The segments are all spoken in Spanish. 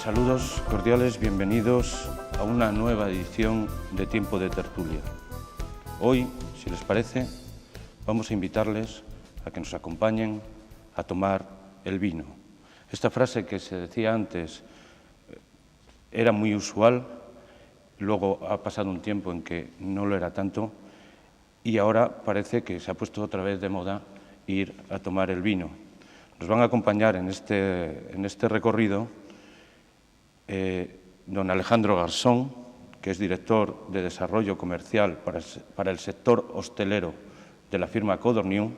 Saludos cordiales, bienvenidos a una nueva edición de Tiempo de Tertulia. Hoy, si les parece, vamos a invitarles a que nos acompañen a tomar el vino. Esta frase que se decía antes era muy usual, luego ha pasado un tiempo en que no lo era tanto y ahora parece que se ha puesto otra vez de moda ir a tomar el vino. Nos van a acompañar en este recorrido don Alejandro Garzón, que es director de Desarrollo Comercial para el sector hostelero de la firma Codorniu,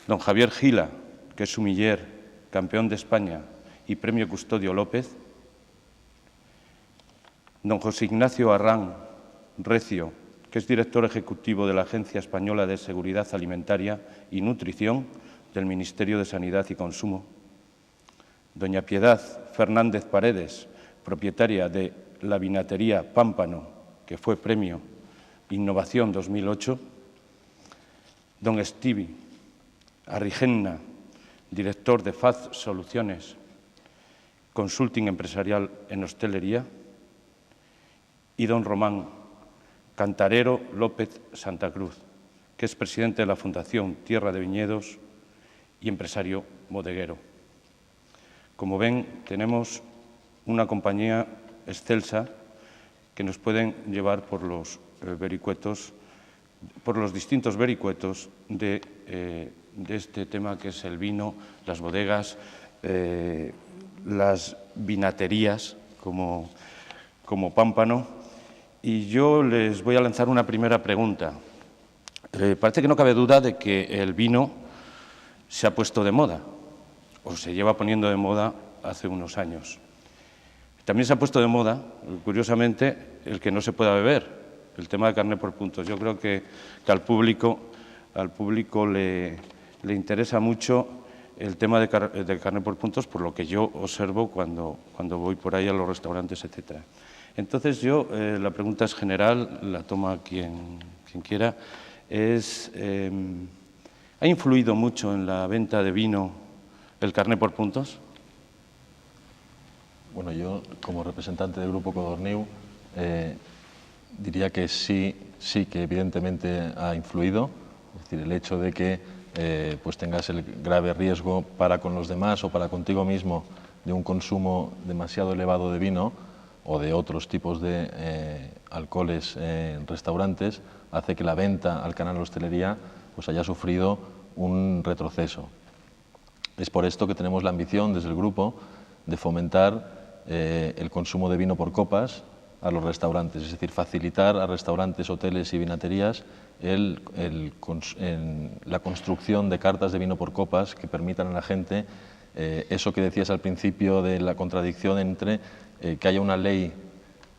don Javier Gila, que es sumiller, campeón de España y Premio Custodio López, don José Ignacio Arrán Recio, que es director ejecutivo de la Agencia Española de Seguridad Alimentaria y Nutrición del Ministerio de Sanidad y Consumo, doña Piedad Fernández Paredes, propietaria de la vinatería Pámpano, que fue Premio Innovación 2008, don Stevie Arrigenna, director de FAZ Soluciones, Consulting Empresarial en Hostelería, y don Román Cantarero López Santa Cruz, que es presidente de la Fundación Tierra de Viñedos y empresario bodeguero. Como ven, tenemos una compañía excelsa que nos pueden llevar por los vericuetos, por los distintos vericuetos de este tema que es el vino, las bodegas, las vinaterías como Pámpano. Y yo les voy a lanzar una primera pregunta. Parece que no cabe duda de que el vino se ha puesto de moda, o se lleva poniendo de moda hace unos años. También se ha puesto de moda, curiosamente, el que no se pueda beber, el tema de carné por puntos. Yo creo que al público le interesa mucho el tema de carné por puntos, por lo que yo observo cuando voy por ahí a los restaurantes, etcétera. Entonces yo, la pregunta es general, la toma quien quiera, ¿ha influido mucho en la venta de vino el carné por puntos? Bueno, yo como representante del Grupo Codorniu diría que sí que evidentemente ha influido. Es decir, el hecho de que pues tengas el grave riesgo para con los demás o para contigo mismo de un consumo demasiado elevado de vino o de otros tipos de alcoholes en restaurantes hace que la venta al canal hostelería pues haya sufrido un retroceso. Es por esto que tenemos la ambición desde el grupo de fomentar el consumo de vino por copas a los restaurantes, es decir, facilitar a restaurantes, hoteles y vinaterías la construcción de cartas de vino por copas que permitan a la gente eso que decías al principio de la contradicción entre que haya una ley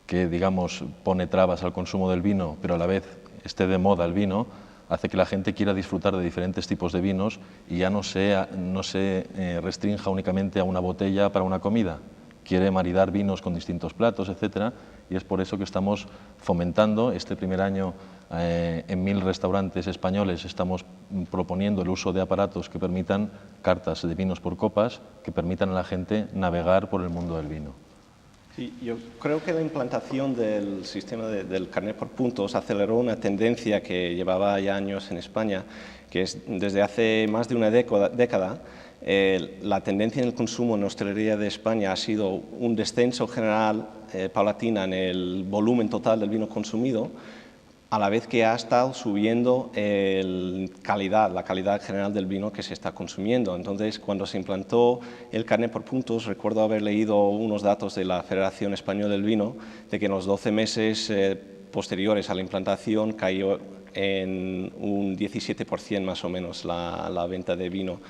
que, digamos, pone trabas al consumo del vino, pero a la vez esté de moda el vino, hace que la gente quiera disfrutar de diferentes tipos de vinos y ya no se restrinja únicamente a una botella para una comida. Quiere maridar vinos con distintos platos, etcétera, y es por eso que estamos fomentando este primer año en 1000 restaurantes españoles. Estamos proponiendo el uso de aparatos que permitan cartas de vinos por copas, que permitan a la gente navegar por el mundo del vino. Sí, yo creo que la implantación del sistema del carné por puntos aceleró una tendencia que llevaba ya años en España, que es desde hace más de una década. La tendencia en el consumo en hostelería de España ha sido un descenso general paulatina en el volumen total del vino consumido, a la vez que ha estado subiendo la calidad general del vino que se está consumiendo. Entonces, cuando se implantó el carné por puntos, recuerdo haber leído unos datos de la Federación Española del Vino, de que en los 12 meses posteriores a la implantación cayó en un 17% más o menos la venta de vino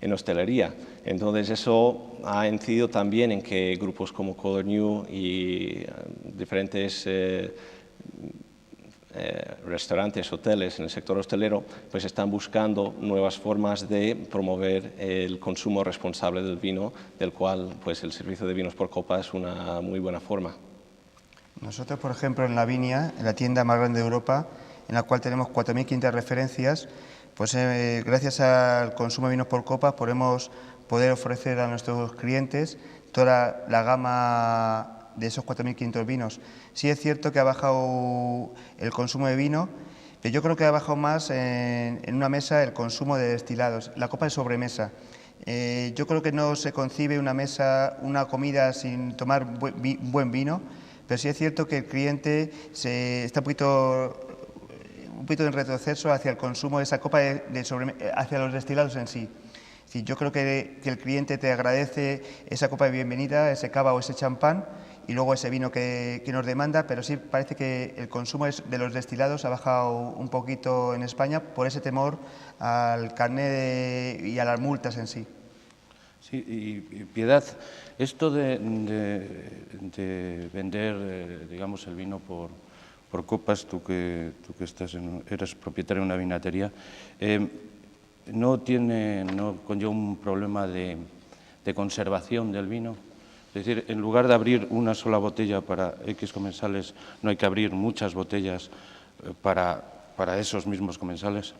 en hostelería. Entonces eso ha incidido también en que grupos como Codorniu y diferentes restaurantes, hoteles en el sector hostelero pues están buscando nuevas formas de promover el consumo responsable del vino, del cual pues el servicio de vinos por copa es una muy buena forma. Nosotros, por ejemplo, en La Viña, en la tienda más grande de Europa, en la cual tenemos 4.500 referencias, pues gracias al consumo de vinos por copas podemos poder ofrecer a nuestros clientes toda la gama de esos 4.500 vinos. Sí es cierto que ha bajado el consumo de vino, pero yo creo que ha bajado más en una mesa el consumo de destilados, la copa de sobremesa. Yo creo que no se concibe una comida sin tomar buen vino, pero sí es cierto que el cliente está un poquito en retroceso hacia el consumo de esa copa de sobremesa, hacia los destilados en sí. Sí, yo creo que el cliente te agradece esa copa de bienvenida, ese cava o ese champán y luego ese vino que nos demanda, pero sí parece que el consumo de los destilados ha bajado un poquito en España por ese temor al carné y a las multas en sí. Sí, y Piedad, esto de vender, digamos, el vino por copas, tú que eres propietario de una vinatería, ¿no conlleva un problema de conservación del vino? Es decir, en lugar de abrir una sola botella para X comensales, ¿no hay que abrir muchas botellas para esos mismos comensales?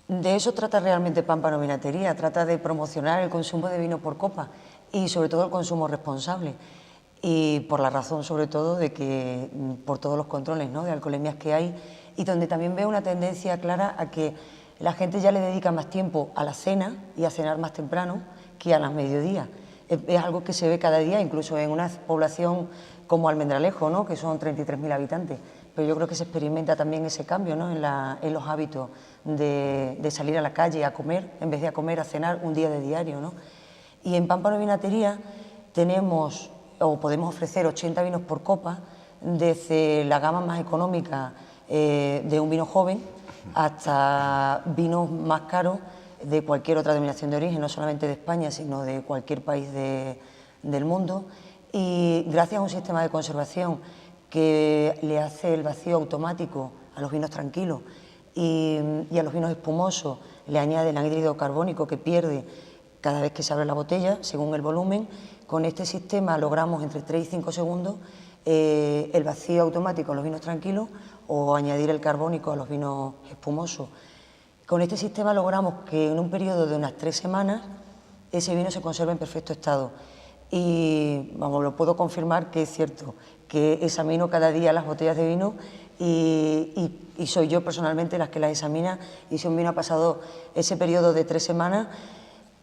De eso trata realmente Pámpano Vinatería, trata de promocionar el consumo de vino por copa y sobre todo el consumo responsable. Y por la razón sobre todo de que, por todos los controles, ¿no?, de alcoholemias que hay, y donde también veo una tendencia clara a que la gente ya le dedica más tiempo a la cena y a cenar más temprano que a las mediodías. Es algo que se ve cada día, incluso en una población como Almendralejo, ¿no?, que son 33.000 habitantes. Pero yo creo que se experimenta también ese cambio, ¿no?, en los hábitos de salir a la calle a comer, en vez de a comer, a cenar un día de diario, ¿no? Y en Pámpano Vinatería tenemos, o podemos ofrecer 80 vinos por copa, desde la gama más económica de un vino joven hasta vinos más caros de cualquier otra denominación de origen, no solamente de España, sino de cualquier país del mundo. Y gracias a un sistema de conservación que le hace el vacío automático a los vinos tranquilos y a los vinos espumosos le añade el anhídrido carbónico que pierde cada vez que se abre la botella, según el volumen. Con este sistema logramos entre 3 y 5 segundos el vacío automático en los vinos tranquilos o añadir el carbónico a los vinos espumosos. Con este sistema logramos que en un periodo de unas 3 semanas ese vino se conserve en perfecto estado. Y vamos, lo puedo confirmar que es cierto, que examino cada día las botellas de vino y soy yo personalmente la que las examina, y si un vino ha pasado ese periodo de 3 semanas,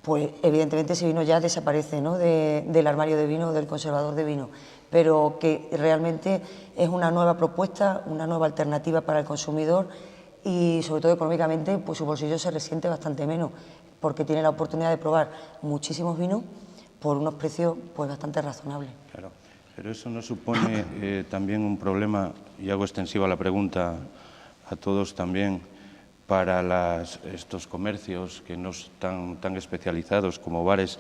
pues evidentemente ese vino ya desaparece, ¿no?, del armario de vino o del conservador de vino, pero que realmente es una nueva propuesta, una nueva alternativa para el consumidor y sobre todo económicamente pues su bolsillo se resiente bastante menos porque tiene la oportunidad de probar muchísimos vinos por unos precios pues bastante razonables. Claro, pero eso no supone también un problema, y hago extensiva la pregunta a todos también, para estos comercios que no están tan especializados como bares,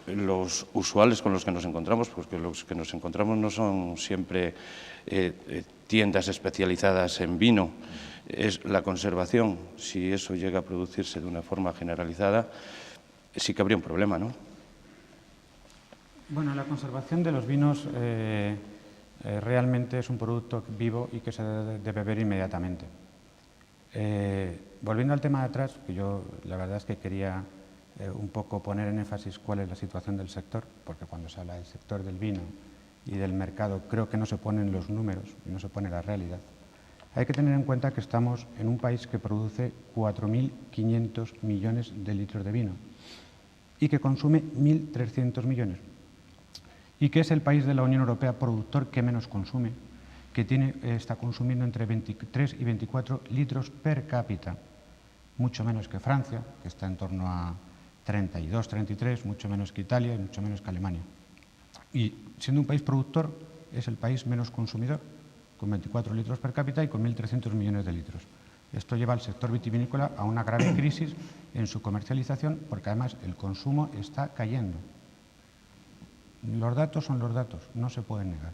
los usuales con los que nos encontramos, porque los que nos encontramos no son siempre tiendas especializadas en vino, es la conservación. Si eso llega a producirse de una forma generalizada, sí que habría un problema, ¿no? Bueno, la conservación de los vinos realmente es un producto vivo y que se debe de beber inmediatamente. Volviendo al tema de atrás, que yo la verdad es que quería un poco poner en énfasis cuál es la situación del sector, porque cuando se habla del sector del vino y del mercado creo que no se ponen los números y no se pone la realidad. Hay que tener en cuenta que estamos en un país que produce 4.500 millones de litros de vino y que consume 1.300 millones y que es el país de la Unión Europea productor que menos consume, que está consumiendo entre 23 y 24 litros per cápita, mucho menos que Francia, que está en torno a 32, 33, mucho menos que Italia y mucho menos que Alemania. Y siendo un país productor, es el país menos consumidor, con 24 litros per cápita y con 1.300 millones de litros. Esto lleva al sector vitivinícola a una grave crisis en su comercialización, porque además el consumo está cayendo. Los datos son los datos, no se pueden negar.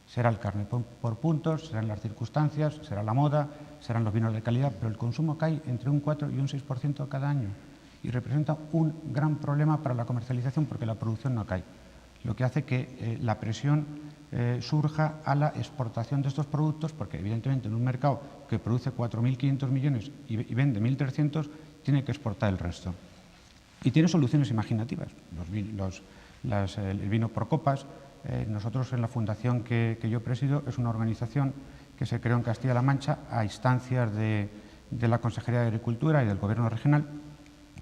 Será el carné por puntos, serán las circunstancias, será la moda, serán los vinos de calidad, pero el consumo cae entre un 4 y un 6% cada año y representa un gran problema para la comercialización porque la producción no cae, lo que hace que la presión surja a la exportación de estos productos porque evidentemente en un mercado que produce 4.500 millones y vende 1.300 tiene que exportar el resto. Y tiene soluciones imaginativas. el vino por copas. Nosotros en la fundación que yo presido es una organización que se creó en Castilla-La Mancha a instancias de la Consejería de Agricultura y del Gobierno regional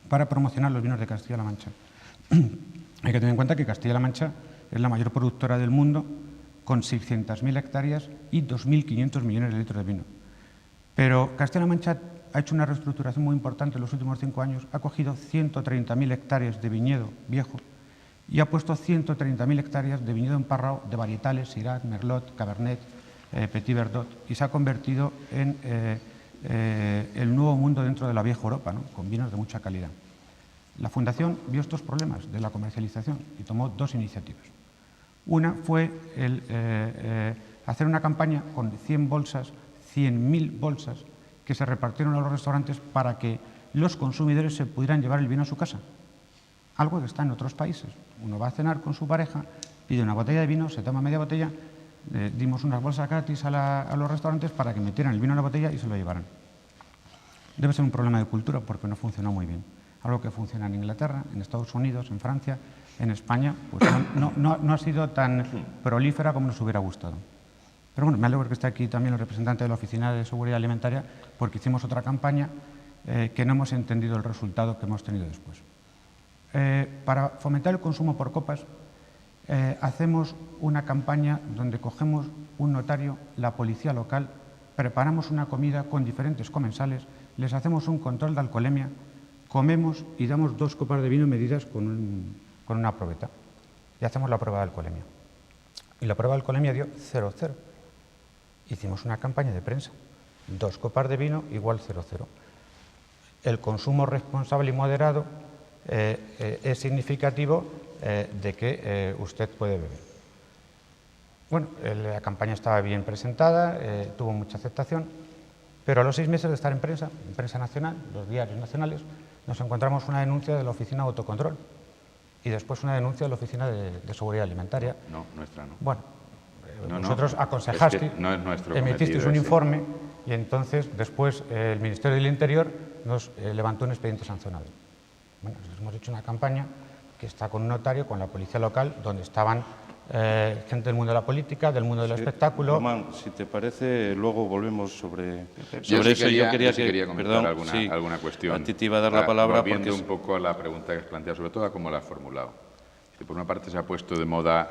para promocionar los vinos de Castilla-La Mancha. Hay que tener en cuenta que Castilla-La Mancha es la mayor productora del mundo, con 600.000 hectáreas y 2.500 millones de litros de vino. Pero Castilla-La Mancha ha hecho una reestructuración muy importante en los últimos 5 años, ha cogido 130.000 hectáreas de viñedo viejo y ha puesto 130.000 hectáreas de viñedo emparrado de varietales, Syrah, Merlot, Cabernet, Petit Verdot, y se ha convertido en el nuevo mundo dentro de la vieja Europa, ¿no?, con vinos de mucha calidad. La Fundación vio estos problemas de la comercialización y tomó 2 iniciativas. Una fue hacer una campaña con 100 bolsas, 100.000 bolsas, que se repartieron a los restaurantes para que los consumidores se pudieran llevar el vino a su casa. Algo que está en otros países. Uno va a cenar con su pareja, pide una botella de vino, se toma media botella, dimos unas bolsas gratis a los restaurantes para que metieran el vino en la botella y se lo llevaran. Debe ser un problema de cultura porque no funcionó muy bien. Algo que funciona en Inglaterra, en Estados Unidos, en Francia, en España, pues no ha sido tan prolífera como nos hubiera gustado. Pero bueno, me alegro que esté aquí también el representante de la Oficina de Seguridad Alimentaria, porque hicimos otra campaña que no hemos entendido el resultado que hemos tenido después. Para fomentar el consumo por copas, hacemos una campaña donde cogemos un notario, la policía local, preparamos una comida con diferentes comensales, les hacemos un control de alcoholemia, comemos y damos 2 copas de vino medidas con una probeta y hacemos la prueba de alcoholemia. Y la prueba de alcoholemia dio 0,0. Hicimos una campaña de prensa, 2 copas de vino igual 0,0. El consumo responsable y moderado es significativo de que usted puede beber. Bueno, la campaña estaba bien presentada, tuvo mucha aceptación, pero a los 6 meses de estar en prensa nacional, los diarios nacionales, nos encontramos una denuncia de la Oficina de Autocontrol y después una denuncia de la Oficina de Seguridad Alimentaria. No, nuestra no. Bueno, vosotros aconsejasteis, es que no es nuestro emitisteis un informe y entonces después el Ministerio del Interior nos levantó un expediente sancionado. Bueno, hemos hecho una campaña que está con un notario, con la policía local, donde estaban gente del mundo de la política, del mundo del espectáculo. Román, si te parece, luego volvemos sobre yo eso. Yo quería comentar alguna cuestión. A ti te iba a dar la palabra volviendo porque... un poco a la pregunta que has planteado, sobre todo a cómo la has formulado. Por una parte se ha puesto de moda,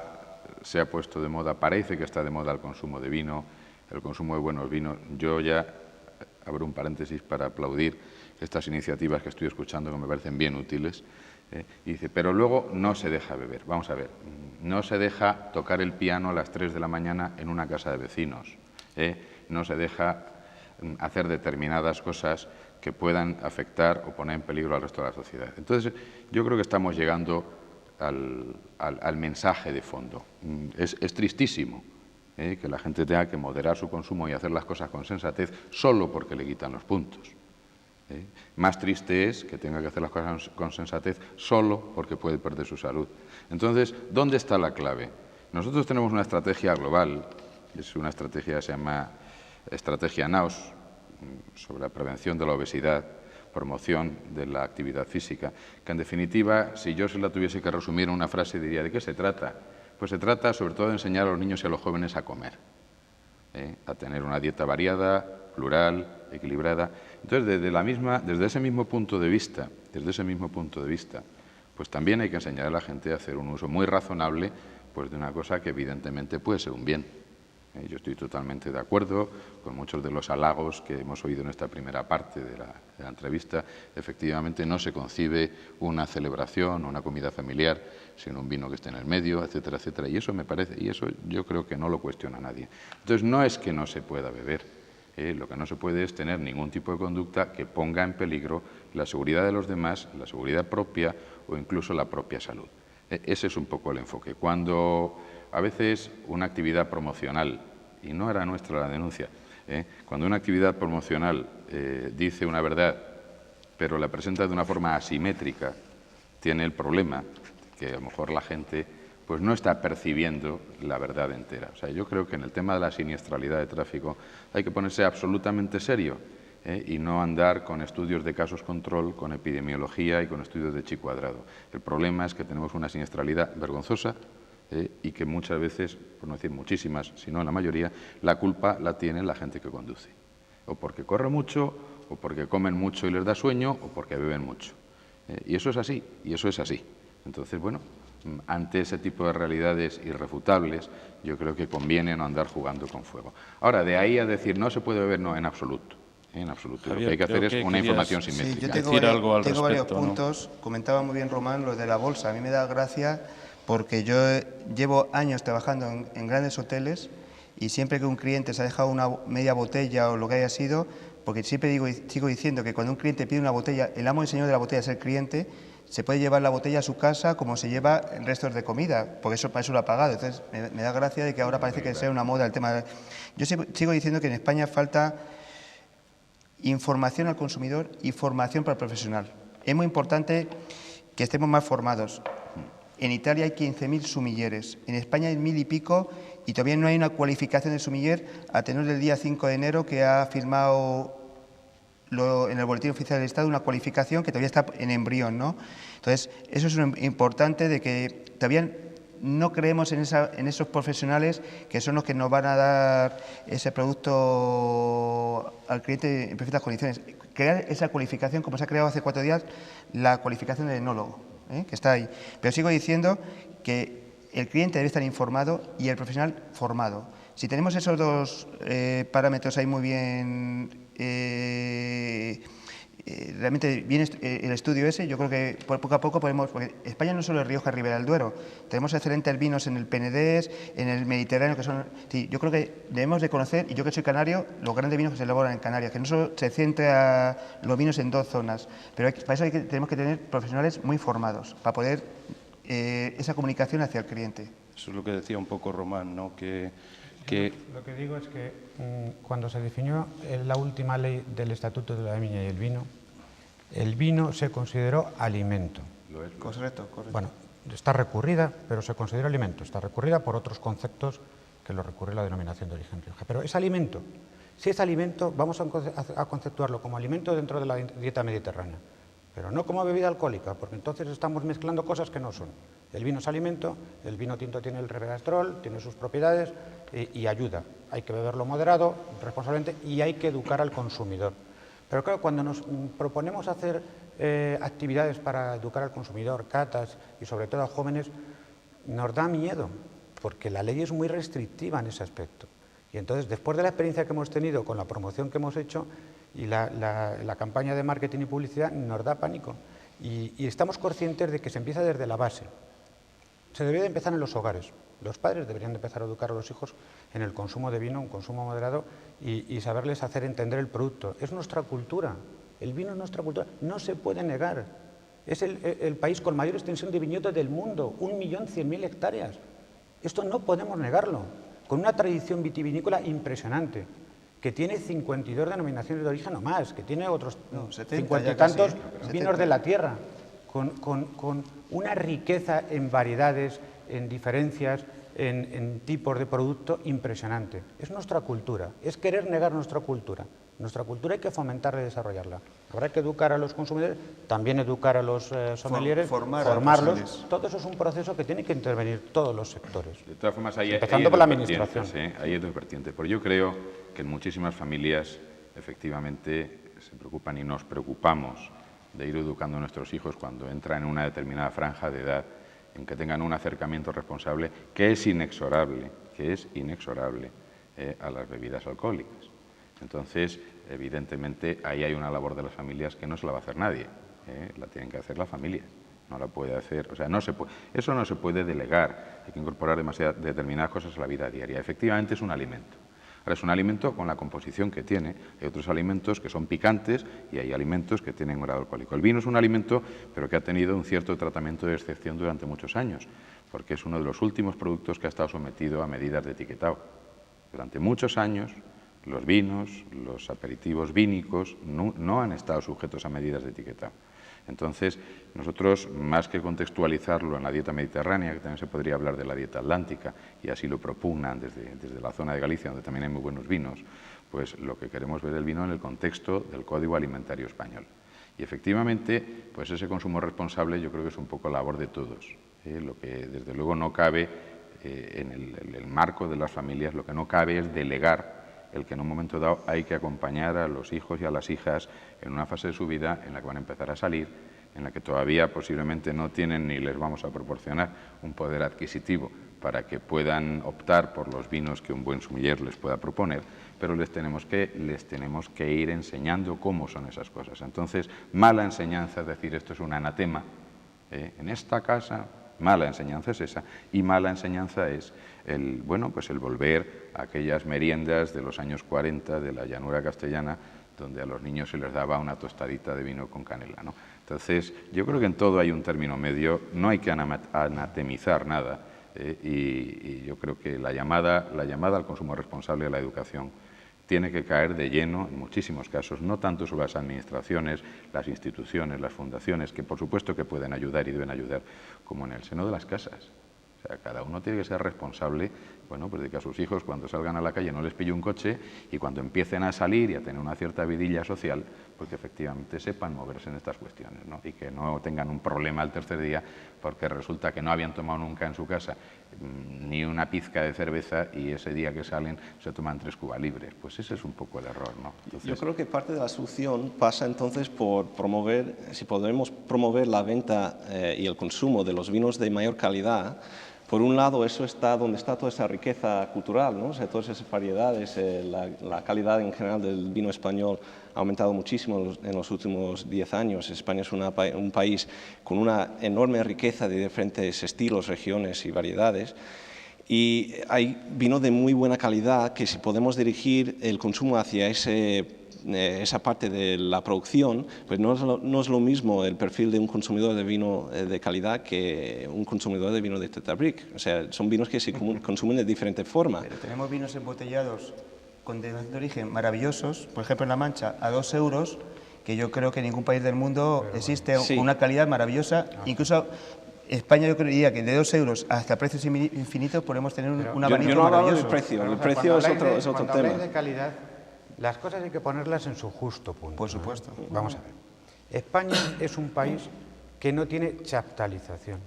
parece que está de moda el consumo de vino, el consumo de buenos vinos. Yo ya abro un paréntesis para aplaudir estas iniciativas que estoy escuchando, que me parecen bien útiles. Y dice, pero luego no se deja beber. Vamos a ver, no se deja tocar el piano a las 3 de la mañana en una casa de vecinos. No se deja hacer determinadas cosas que puedan afectar o poner en peligro al resto de la sociedad. Entonces, yo creo que estamos llegando al mensaje de fondo. Es tristísimo que la gente tenga que moderar su consumo y hacer las cosas con sensatez solo porque le quitan los puntos. Más triste es que tenga que hacer las cosas con sensatez solo porque puede perder su salud. Entonces, ¿dónde está la clave? Nosotros tenemos una estrategia global, es una estrategia que se llama Estrategia NAOS, sobre la prevención de la obesidad, promoción de la actividad física, que en definitiva, si yo se la tuviese que resumir en una frase, diría, ¿de qué se trata? Pues se trata sobre todo de enseñar a los niños y a los jóvenes a comer, a tener una dieta variada, plural, equilibrada. Entonces, desde ese mismo punto de vista, pues también hay que enseñar a la gente a hacer un uso muy razonable pues, de una cosa que evidentemente puede ser un bien. Yo estoy totalmente de acuerdo con muchos de los halagos que hemos oído en esta primera parte de la entrevista. Efectivamente, no se concibe una celebración o una comida familiar sin un vino que esté en el medio, etcétera, etcétera. Y eso me parece, y eso yo creo que no lo cuestiona nadie. Entonces, no es que no se pueda beber. Lo que no se puede es tener ningún tipo de conducta que ponga en peligro la seguridad de los demás, la seguridad propia o incluso la propia salud. Ese es un poco el enfoque. Cuando a veces una actividad promocional, y no era nuestra la denuncia, cuando una actividad promocional dice una verdad, pero la presenta de una forma asimétrica, tiene el problema que a lo mejor la gente pues no está percibiendo la verdad entera. O sea, yo creo que en el tema de la siniestralidad de tráfico hay que ponerse absolutamente serio y no andar con estudios de casos control, con epidemiología y con estudios de chi cuadrado. El problema es que tenemos una siniestralidad vergonzosa y que muchas veces, por no decir muchísimas, si no la mayoría, la culpa la tiene la gente que conduce. O porque corre mucho, o porque comen mucho y les da sueño, o porque beben mucho. Y eso es así, y eso es así. Entonces, bueno, ante ese tipo de realidades irrefutables, yo creo que conviene no andar jugando con fuego. Ahora, de ahí a decir no se puede beber, no, en absoluto. En absoluto. Javier, lo que hay que hacer es una información simétrica. Sí, yo tengo varios puntos. Comentaba muy bien Román lo de la bolsa. A mí me da gracia porque yo llevo años trabajando en grandes hoteles y siempre que un cliente se ha dejado una media botella o lo que haya sido, porque siempre sigo diciendo que cuando un cliente pide una botella, el amo y señor de la botella es el cliente, se puede llevar la botella a su casa como se lleva restos de comida, porque para eso lo ha pagado. Entonces, me da gracia de que ahora parece que sea una moda el tema. Yo sigo diciendo que en España falta información al consumidor y formación para el profesional. Es muy importante que estemos más formados. En Italia hay 15.000 sumilleres, en España hay 1.000 y pico y todavía no hay una cualificación de sumiller a tenor del día 5 de enero que ha firmado en el Boletín Oficial del Estado una cualificación que todavía está en embrión, ¿no? Entonces, eso es importante de que todavía no creemos en esos profesionales que son los que nos van a dar ese producto al cliente en perfectas condiciones. Crear esa cualificación, como se ha creado hace 4 días, la cualificación del enólogo, que está ahí. Pero sigo diciendo que el cliente debe estar informado y el profesional formado. Si tenemos esos dos parámetros ahí muy bien, realmente bien el estudio ese, yo creo que poco a poco podemos, porque España no solo es Rioja, Ribera del Duero, tenemos excelentes vinos en el Penedés, en el Mediterráneo, que son, sí, yo creo que debemos de conocer, y yo que soy canario, los grandes vinos que se elaboran en Canarias, que no solo se centra los vinos en 2 zonas, pero para eso tenemos que tener profesionales muy formados, para poder esa comunicación hacia el cliente. Eso es lo que decía un poco Román, ¿no? Lo que digo es que cuando se definió la última ley del Estatuto de la Viña y el vino se consideró alimento. Lo es. Correcto. Bueno, está recurrida, pero se considera alimento. Está recurrida por otros conceptos que lo recurre la denominación de origen Rioja. Pero es alimento. Si es alimento, vamos a conceptuarlo como alimento dentro de la dieta mediterránea, pero no como bebida alcohólica, porque entonces estamos mezclando cosas que no son. El vino es alimento, el vino tinto tiene el resveratrol, tiene sus propiedades y ayuda. Hay que beberlo moderado, responsablemente, y hay que educar al consumidor. Pero claro, cuando nos proponemos hacer actividades para educar al consumidor, catas y sobre todo a jóvenes, nos da miedo, porque la ley es muy restrictiva en ese aspecto. Y entonces, después de la experiencia que hemos tenido con la promoción que hemos hecho y la campaña de marketing y publicidad, nos da pánico. Y estamos conscientes de que se empieza desde la base. Se debería de empezar en los hogares. Los padres deberían de empezar a educar a los hijos en el consumo de vino, un consumo moderado, y saberles hacer entender el producto. Es nuestra cultura. El vino es nuestra cultura. No se puede negar. Es el país con mayor extensión de viñedos del mundo, 1.100.000 hectáreas. Esto no podemos negarlo. Con una tradición vitivinícola impresionante, que tiene 52 denominaciones de origen o más, que tiene otros 50 y tantos vinos de la tierra, con una riqueza en variedades, en diferencias, en tipos de producto impresionante. Es nuestra cultura, es querer negar nuestra cultura. Nuestra cultura hay que fomentarla y desarrollarla. Habrá que educar a los consumidores, también educar a los sommeliers, formarlos. Todo eso es un proceso que tiene que intervenir todos los sectores. De todas formas, empezando por la administración. Ahí hay 2 vertientes. Porque yo creo que en muchísimas familias, efectivamente, se preocupan y nos preocupamos de ir educando a nuestros hijos cuando entran en una determinada franja de edad, en que tengan un acercamiento responsable que es inexorable a las bebidas alcohólicas. Entonces, evidentemente, ahí hay una labor de las familias que no se la va a hacer nadie, la tienen que hacer la familia, no la puede hacer, o sea, eso no se puede delegar, hay que incorporar determinadas cosas a la vida diaria. Efectivamente es un alimento. Ahora, es un alimento con la composición que tiene. Hay otros alimentos que son picantes y hay alimentos que tienen grado alcohólico. El vino es un alimento, pero que ha tenido un cierto tratamiento de excepción durante muchos años, porque es uno de los últimos productos que ha estado sometido a medidas de etiquetado. Durante muchos años, los vinos, los aperitivos vínicos, no han estado sujetos a medidas de etiquetado. Entonces, nosotros, más que contextualizarlo en la dieta mediterránea, que también se podría hablar de la dieta atlántica, y así lo propugnan desde la zona de Galicia, donde también hay muy buenos vinos, pues lo que queremos ver el vino en el contexto del Código Alimentario Español. Y efectivamente, pues ese consumo responsable yo creo que es un poco labor de todos. Lo que desde luego no cabe en el marco de las familias, lo que no cabe es delegar el que en un momento dado hay que acompañar a los hijos y a las hijas en una fase de su vida en la que van a empezar a salir, en la que todavía posiblemente no tienen ni les vamos a proporcionar un poder adquisitivo para que puedan optar por los vinos que un buen sommelier les pueda proponer, pero les tenemos que ir enseñando cómo son esas cosas. Entonces, mala enseñanza es decir, esto es un anatema, en esta casa, mala enseñanza es esa, y mala enseñanza es el volver a aquellas meriendas de los años 40 de la llanura castellana, donde a los niños se les daba una tostadita de vino con canela, ¿no? Entonces, yo creo que en todo hay un término medio, no hay que anatemizar nada, y yo creo que la llamada al consumo responsable de la educación tiene que caer de lleno, en muchísimos casos, no tanto sobre las administraciones, las instituciones, las fundaciones, que por supuesto que pueden ayudar y deben ayudar, como en el seno de las casas. O sea, cada uno tiene que ser responsable, bueno, pues de que a sus hijos cuando salgan a la calle no les pille un coche y cuando empiecen a salir y a tener una cierta vidilla social, pues que efectivamente sepan moverse en estas cuestiones, ¿no? Y que no tengan un problema al tercer día porque resulta que no habían tomado nunca en su casa ni una pizca de cerveza y ese día que salen se toman 3 cubas libres. Pues ese es un poco el error, ¿no? Entonces, yo creo que parte de la solución pasa entonces por promover, si podemos promover la venta y el consumo de los vinos de mayor calidad. Por un lado, eso está donde está toda esa riqueza cultural, ¿no? O sea, todas esas variedades, la calidad en general del vino español ha aumentado muchísimo en los últimos 10 años. España es un país con una enorme riqueza de diferentes estilos, regiones y variedades. Y hay vino de muy buena calidad que si podemos dirigir el consumo hacia esa parte de la producción, pues no es lo mismo el perfil de un consumidor de vino de calidad que un consumidor de vino de Tete Bric. O sea, son vinos que se consumen de diferente forma. Pero tenemos vinos embotellados con denominación de origen maravillosos, por ejemplo en La Mancha, a 2 euros, que yo creo que en ningún país del mundo existe una calidad maravillosa. Incluso España yo creería que de 2 euros hasta precios infinitos podemos tener un abanico yo no hablaba maravilloso. del precio, el precio es otro tema. Cuando de calidad, las cosas hay que ponerlas en su justo punto. Por supuesto. Vamos a ver. España es un país que no tiene chaptalización,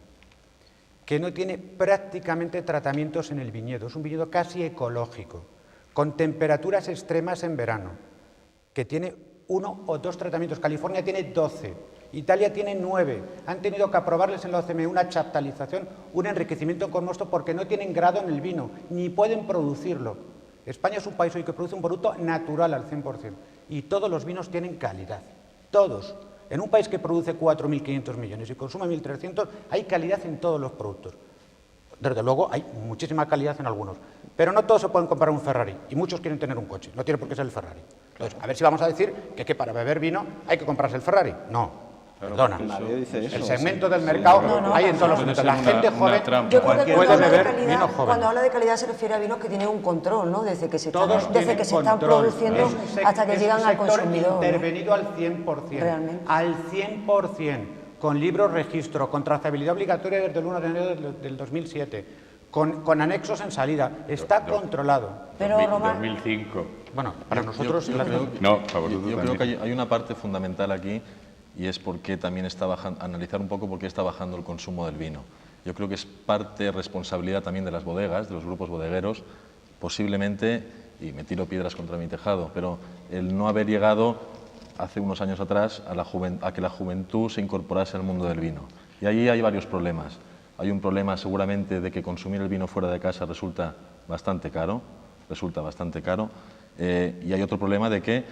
que no tiene prácticamente tratamientos en el viñedo. Es un viñedo casi ecológico, con temperaturas extremas en verano, que tiene 1 o 2 tratamientos. California tiene 12, Italia tiene 9. Han tenido que aprobarles en la OCME una chaptalización, un enriquecimiento con mosto, porque no tienen grado en el vino, ni pueden producirlo. España es un país hoy que produce un producto natural al 100% y todos los vinos tienen calidad, todos. En un país que produce 4.500 millones y consume 1.300, hay calidad en todos los productos. Desde luego hay muchísima calidad en algunos, pero no todos se pueden comprar un Ferrari y muchos quieren tener un coche, no tiene por qué ser el Ferrari. Entonces, a ver si vamos a decir que para beber vino hay que comprarse el Ferrari. No. Perdona, el segmento del mercado hay en todos los segmentos. La gente joven puede beber vino joven. Cuando habla de calidad se refiere a vinos que tienen un control, ¿no? Desde que se están produciendo hasta que llegan al consumidor. Intervenido al 100%. Realmente. Al 100%. Con libros registro, con trazabilidad obligatoria desde el 1 de enero del 2007. Con anexos en salida. Está controlado. Pero, Román, 2005. Bueno, para nosotros... Yo creo que hay una parte fundamental aquí y es porque también analizar un poco por qué está bajando el consumo del vino. Yo creo que es parte responsabilidad también de las bodegas, de los grupos bodegueros, posiblemente, y me tiro piedras contra mi tejado, pero el no haber llegado hace unos años atrás a que la juventud se incorporase al mundo del vino. Y ahí hay varios problemas. Hay un problema seguramente de que consumir el vino fuera de casa resulta bastante caro, y hay otro problema de que,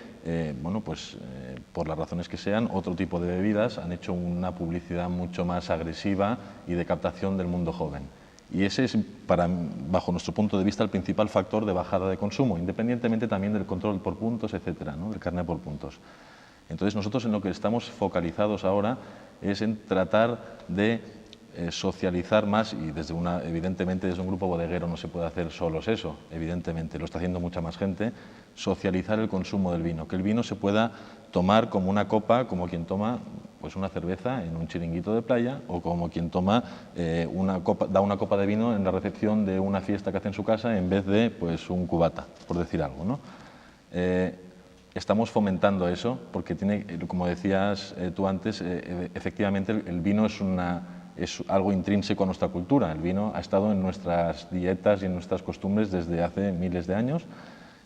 por las razones que sean, otro tipo de bebidas han hecho una publicidad mucho más agresiva y de captación del mundo joven. Y ese es, bajo nuestro punto de vista, el principal factor de bajada de consumo, independientemente también del control por puntos, etcétera, ¿no? Del carné por puntos. Entonces, nosotros en lo que estamos focalizados ahora es en tratar de socializar más, y evidentemente desde un grupo bodeguero no se puede hacer solos eso, evidentemente, lo está haciendo mucha más gente, socializar el consumo del vino, que el vino se pueda tomar como una copa, como quien toma pues una cerveza en un chiringuito de playa, o como quien toma da una copa de vino en la recepción de una fiesta que hace en su casa en vez de pues un cubata, por decir algo, ¿no? Estamos fomentando eso porque tiene, como decías tú antes, efectivamente el vino es algo intrínseco a nuestra cultura. El vino ha estado en nuestras dietas y en nuestras costumbres desde hace miles de años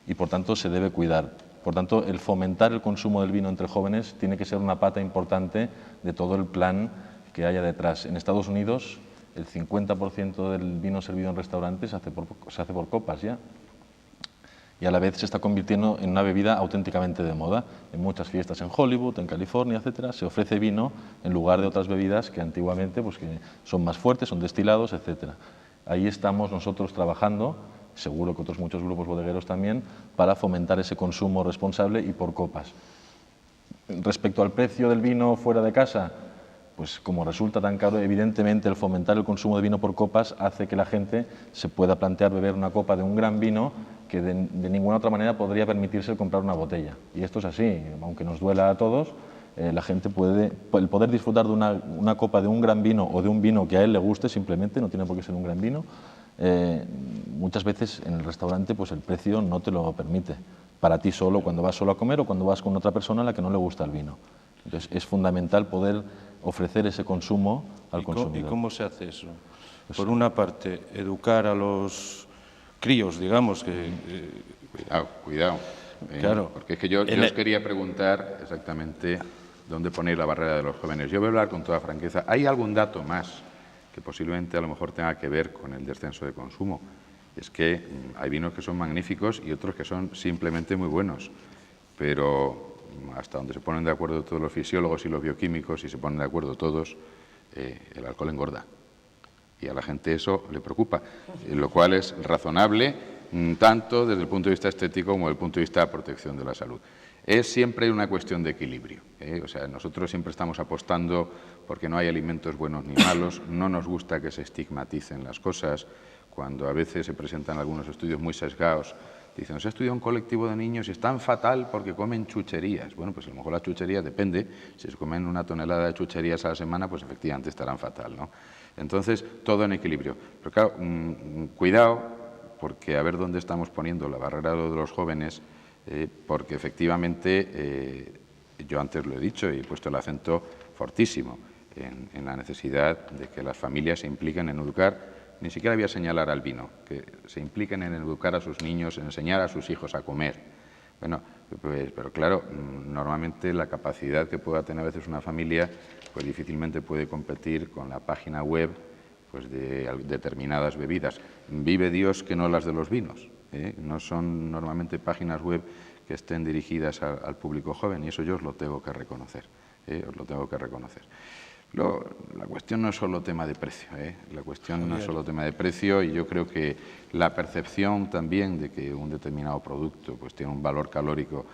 y por tanto se debe cuidar. Por tanto, el fomentar el consumo del vino entre jóvenes tiene que ser una pata importante de todo el plan que haya detrás. En Estados Unidos, el 50% del vino servido en restaurantes se hace por copas ya. Y a la vez se está convirtiendo en una bebida auténticamente de moda. En muchas fiestas en Hollywood, en California, etcétera, se ofrece vino en lugar de otras bebidas que antiguamente pues, que son más fuertes, son destilados, etcétera. Ahí estamos nosotros trabajando, seguro que otros muchos grupos bodegueros también, para fomentar ese consumo responsable y por copas. Respecto al precio del vino fuera de casa, pues como resulta tan caro, evidentemente el fomentar el consumo de vino por copas hace que la gente se pueda plantear beber una copa de un gran vino que de ninguna otra manera podría permitirse comprar una botella. Y esto es así, aunque nos duela a todos, la gente el poder disfrutar de una copa de un gran vino o de un vino que a él le guste simplemente, no tiene por qué ser un gran vino, muchas veces en el restaurante pues el precio no te lo permite, para ti solo, cuando vas solo a comer o cuando vas con otra persona a la que no le gusta el vino. Entonces es fundamental poder ofrecer ese consumo al consumidor. ¿Y cómo se hace eso? Por una parte, educar a los críos, digamos, que... Cuidado. Claro. Porque es que yo os quería preguntar exactamente dónde poner la barrera de los jóvenes. Yo voy a hablar con toda franqueza. ¿Hay algún dato más que posiblemente a lo mejor tenga que ver con el descenso de consumo? Es que hay vinos que son magníficos y otros que son simplemente muy buenos, pero hasta donde se ponen de acuerdo todos los fisiólogos y los bioquímicos y se ponen de acuerdo todos, el alcohol engorda. Y a la gente eso le preocupa, lo cual es razonable tanto desde el punto de vista estético como desde el punto de vista de protección de la salud. Es siempre una cuestión de equilibrio, O sea, nosotros siempre estamos apostando porque no hay alimentos buenos ni malos, no nos gusta que se estigmaticen las cosas, cuando a veces se presentan algunos estudios muy sesgados, dicen, se ha estudiado un colectivo de niños y están fatal porque comen chucherías. Bueno, pues a lo mejor las chucherías depende, si se comen 1 tonelada de chucherías a la semana, pues efectivamente estarán fatal, ¿no? Entonces, todo en equilibrio. Pero claro, cuidado, porque a ver dónde estamos poniendo la barrera de los jóvenes, porque efectivamente, yo antes lo he dicho y he puesto el acento fortísimo en la necesidad de que las familias se impliquen en educar. Ni siquiera voy a señalar al vino, que se impliquen en educar a sus niños, en enseñar a sus hijos a comer. Bueno, pues, pero claro, normalmente la capacidad que pueda tener a veces una familia, pues difícilmente puede competir con la página web pues de determinadas bebidas. Vive Dios que no las de los vinos, No son normalmente páginas web que estén dirigidas al público joven y eso yo os lo tengo que reconocer, os lo tengo que reconocer. La cuestión no es solo tema de precio, La cuestión no es solo tema de precio y yo creo que la percepción también de que un determinado producto pues tiene un valor calórico,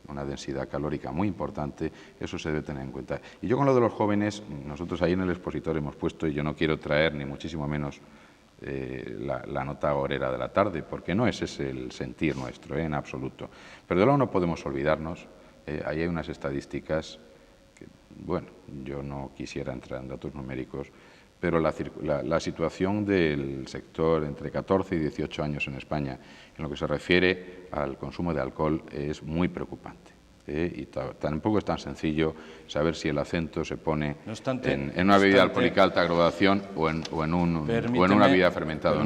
una densidad calórica muy importante, eso se debe tener en cuenta. Y yo con lo de los jóvenes, nosotros ahí en el expositor hemos puesto, y yo no quiero traer ni muchísimo menos la nota agorera de la tarde, porque no ese es el sentir nuestro, en absoluto. Pero de luego no podemos olvidarnos, ahí hay unas estadísticas. Bueno, yo no quisiera entrar en datos numéricos, pero la situación del sector entre 14 y 18 años en España, en lo que se refiere al consumo de alcohol, es muy preocupante. Y tampoco es tan sencillo saber si el acento se pone en una bebida alcohólica alta graduación o en una bebida fermentada.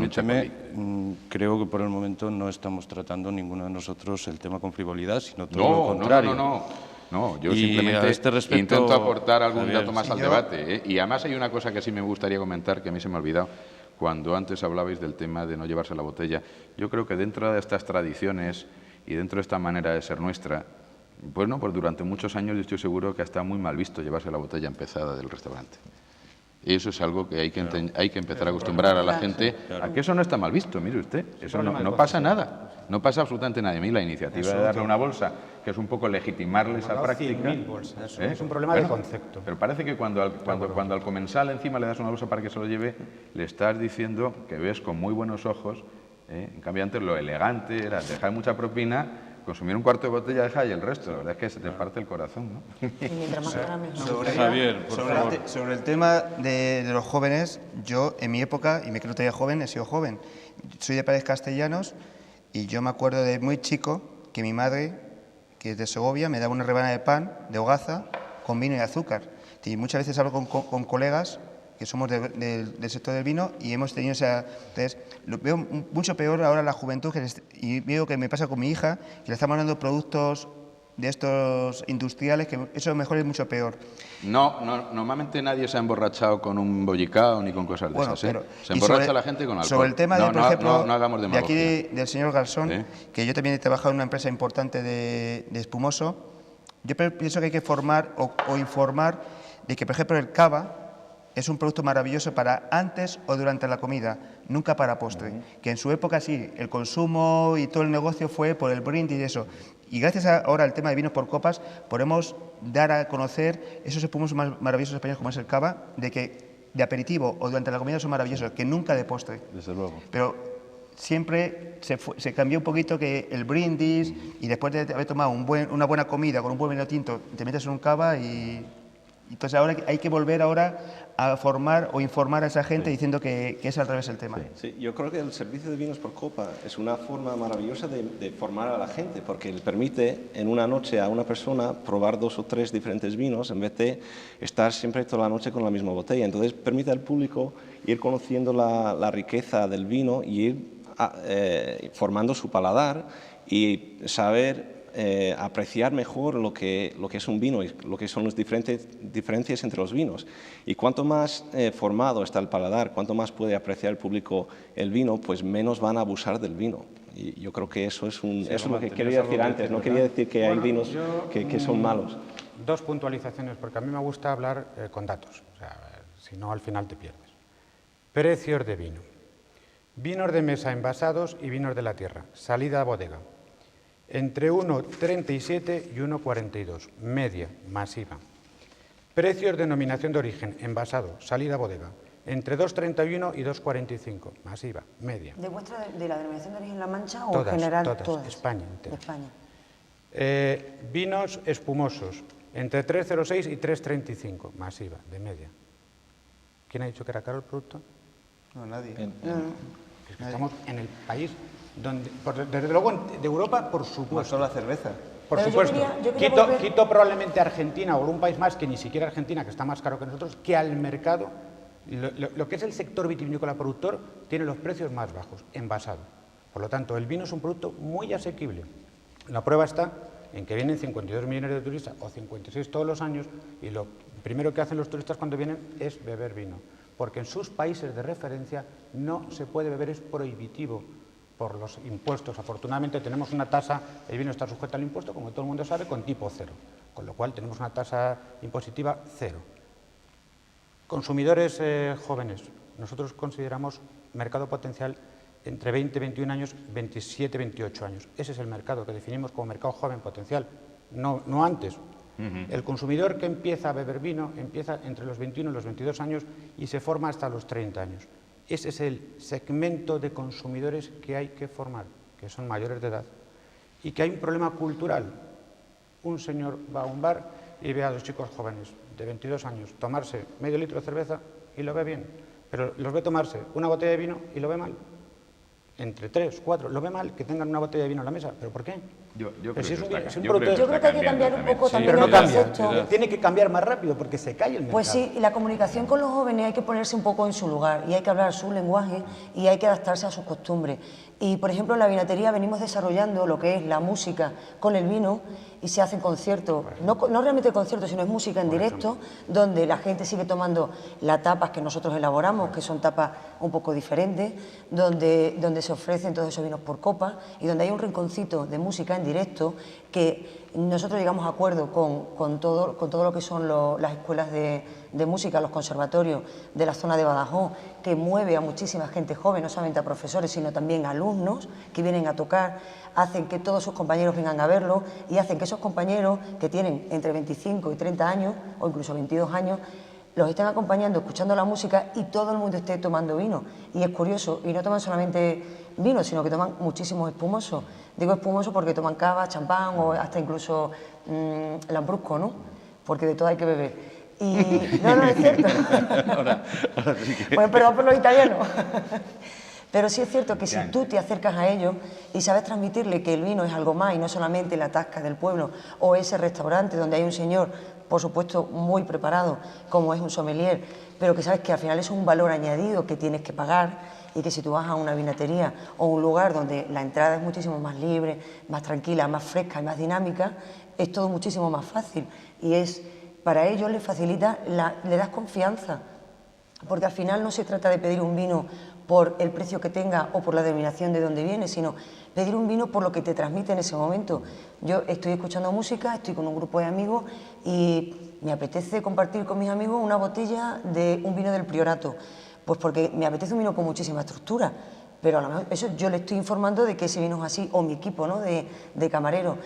Creo que por el momento no estamos tratando ninguno de nosotros el tema con frivolidad, sino todo lo contrario. No, yo simplemente intento aportar algún dato más al debate. Y además hay una cosa que sí me gustaría comentar, que a mí se me ha olvidado, cuando antes hablabais del tema de no llevarse la botella. Yo creo que dentro de estas tradiciones y dentro de esta manera de ser nuestra, pues durante muchos años yo estoy seguro que está muy mal visto llevarse la botella empezada del restaurante. Y eso es algo que hay que empezar a acostumbrar a la gente a que eso no está mal visto, mire usted, eso no pasa nada, no pasa absolutamente nada. A mí la iniciativa de darle una bolsa, que es un poco legitimarle esa práctica. 100.000 bolsas, es un problema de concepto. Pero parece que cuando al comensal encima le das una bolsa para que se lo lleve, le estás diciendo que ves con muy buenos ojos, en cambio antes lo elegante era dejar mucha propina, consumir un cuarto de botella deja y el resto. La verdad es que se te parte el corazón, ¿no? Javier, por favor. Sobre el tema de los jóvenes, yo en mi época, y me creo todavía joven, he sido joven. Soy de padres castellanos y yo me acuerdo de muy chico que mi madre, que es de Segovia, me daba una rebanada de pan de hogaza con vino y azúcar. Y muchas veces hablo con colegas que somos del sector del vino y hemos tenido esa... Entonces, lo veo mucho peor ahora la juventud y veo que me pasa con mi hija, que le estamos dando productos de estos industriales, que eso mejor es mucho peor. No, normalmente nadie se ha emborrachado con un bollicao ni con cosas de esas, ¿eh? Se emborracha la gente con alcohol. Sobre el tema, por ejemplo, no hagamos de aquí del señor Garzón, ¿sí? Que yo también he trabajado en una empresa importante de espumoso, yo pienso que hay que formar o informar de que, por ejemplo, el cava es un producto maravilloso para antes o durante la comida, nunca para postre. Que en su época sí, el consumo y todo el negocio fue por el brindis y eso. Y gracias ahora al tema de vinos por copas, podemos dar a conocer esos espumosos maravillosos españoles como es el cava, de que de aperitivo o durante la comida son maravillosos, que nunca de postre. Desde luego. Pero siempre se cambió un poquito que el brindis y después de haber tomado una buena comida con un buen vino tinto, te metes en un cava y... Entonces ahora hay que volver a formar o informar a esa gente diciendo que es al revés el tema. Sí, yo creo que el servicio de vinos por copa es una forma maravillosa de formar a la gente, porque le permite en una noche a una persona probar 2 o 3 diferentes vinos en vez de estar siempre toda la noche con la misma botella. Entonces permite al público ir conociendo la riqueza del vino y ir formando su paladar y saber apreciar mejor lo que es un vino y lo que son las diferencias entre los vinos. Y cuanto más formado está el paladar, cuanto más puede apreciar el público el vino, pues menos van a abusar del vino. Y yo creo que eso es lo que quería decir antes. No quería decir que hay vinos que son malos. 2 puntualizaciones, porque a mí me gusta hablar con datos. O sea, si no, al final te pierdes. Precios de vino. Vinos de mesa envasados y vinos de la tierra. Salida a bodega. Entre 1,37 y 1,42, media, masiva. Precios de denominación de origen, envasado, salida a bodega, entre 2,31 y 2,45, masiva, media. ¿De la denominación de origen La Mancha o todas, en general? Todas, España entera. España. Vinos espumosos, entre 3,06 y 3,35, masiva, de media. ¿Quién ha dicho que era caro el producto? No, nadie. Es que estamos en el país... desde luego de Europa, por supuesto. No solo la cerveza. Por Pero supuesto. yo quería Quito probablemente Argentina o algún país más que ni siquiera Argentina, que está más caro que nosotros, que al mercado, lo que es el sector vitivinícola productor, tiene los precios más bajos, envasado. Por lo tanto, el vino es un producto muy asequible. La prueba está en que vienen 52 millones de turistas, o 56 todos los años, y lo primero que hacen los turistas cuando vienen es beber vino. Porque en sus países de referencia no se puede beber, es prohibitivo por los impuestos. Afortunadamente tenemos una tasa, el vino está sujeto al impuesto, como todo el mundo sabe, con tipo 0, con lo cual tenemos una tasa impositiva 0. Consumidores jóvenes, nosotros consideramos mercado potencial entre 20 y 21 años, 27 28 años. Ese es el mercado que definimos como mercado joven potencial, no antes. El consumidor que empieza a beber vino empieza entre los 21 y los 22 años y se forma hasta los 30 años. Ese es el segmento de consumidores que hay que formar, que son mayores de edad. Y que hay un problema cultural. Un señor va a un bar y ve a 2 chicos jóvenes de 22 años tomarse medio litro de cerveza y lo ve bien. Pero los ve tomarse una botella de vino y lo ve mal. Entre 3, 4, lo ve mal que tengan una botella de vino en la mesa. ¿Pero por qué? Yo creo si que Yo creo que hay que cambiar un poco también pero no el cambia. concepto. Tiene que cambiar más rápido porque se cae el mercado. Pues sí, y la comunicación con los jóvenes hay que ponerse un poco en su lugar y hay que hablar su lenguaje y hay que adaptarse a sus costumbres. Y, por ejemplo, en la vinatería venimos desarrollando lo que es la música con el vino y se hacen conciertos, no realmente conciertos, sino es música en directo, donde la gente sigue tomando las tapas que nosotros elaboramos, que son tapas un poco diferentes, donde se ofrecen todos esos vinos por copa y donde hay un rinconcito de música en directo que nosotros llegamos a acuerdo con todo lo que son las escuelas de música, los conservatorios de la zona de Badajoz, que mueve a muchísima gente joven, no solamente a profesores, sino también a alumnos que vienen a tocar, hacen que todos sus compañeros vengan a verlo y hacen que esos compañeros que tienen entre 25 y 30 años, o incluso 22 años, los estén acompañando, escuchando la música y todo el mundo esté tomando vino. Y es curioso, y no toman solamente vino, sino que toman muchísimos espumosos. Digo espumoso porque toman cava, champán o hasta incluso lambrusco, ¿no? Porque de todo hay que beber. Y no es cierto. Ahora sí que... Bueno, perdón por los italianos. Pero sí es cierto que si tú te acercas a ellos y sabes transmitirle que el vino es algo más y no solamente la tasca del pueblo o ese restaurante donde hay un señor, por supuesto, muy preparado, como es un sommelier, pero que sabes que al final es un valor añadido que tienes que pagar y que si tú vas a una vinatería o un lugar donde la entrada es muchísimo más libre, más tranquila, más fresca y más dinámica, es todo muchísimo más fácil y es, para ellos les facilita, le das confianza, porque al final no se trata de pedir un vino por el precio que tenga o por la denominación de dónde viene, sino pedir un vino por lo que te transmite en ese momento. Yo estoy escuchando música, estoy con un grupo de amigos y me apetece compartir con mis amigos una botella de un vino del Priorato, pues porque me apetece un vino con muchísima estructura, pero a lo mejor eso yo le estoy informando de que ese vino es así, o mi equipo, ¿no?, de camarero.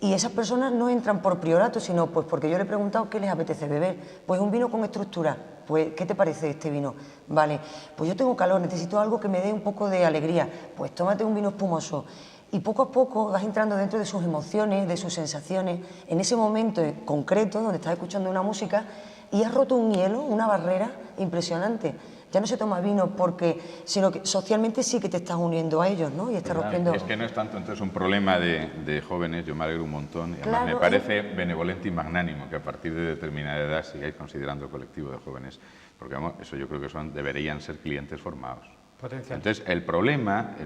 Y esas personas no entran por Priorato, sino pues porque yo le he preguntado qué les apetece beber. Pues un vino con estructura. Pues, ¿qué te parece este vino? Vale, pues yo tengo calor, necesito algo que me dé un poco de alegría. Pues tómate un vino espumoso. Y poco a poco vas entrando dentro de sus emociones, de sus sensaciones, en ese momento concreto donde estás escuchando una música y has roto un hielo, una barrera impresionante. Ya no se toma vino porque, sino que socialmente sí que te estás uniendo a ellos, ¿no? Y estás rompiendo... Es que no es tanto entonces un problema de jóvenes, yo me alegro un montón, y además Claro, me parece benevolente y magnánimo que a partir de determinada edad sigáis considerando el colectivo de jóvenes, porque vamos, eso yo creo que deberían ser clientes formados. Entonces, el problema,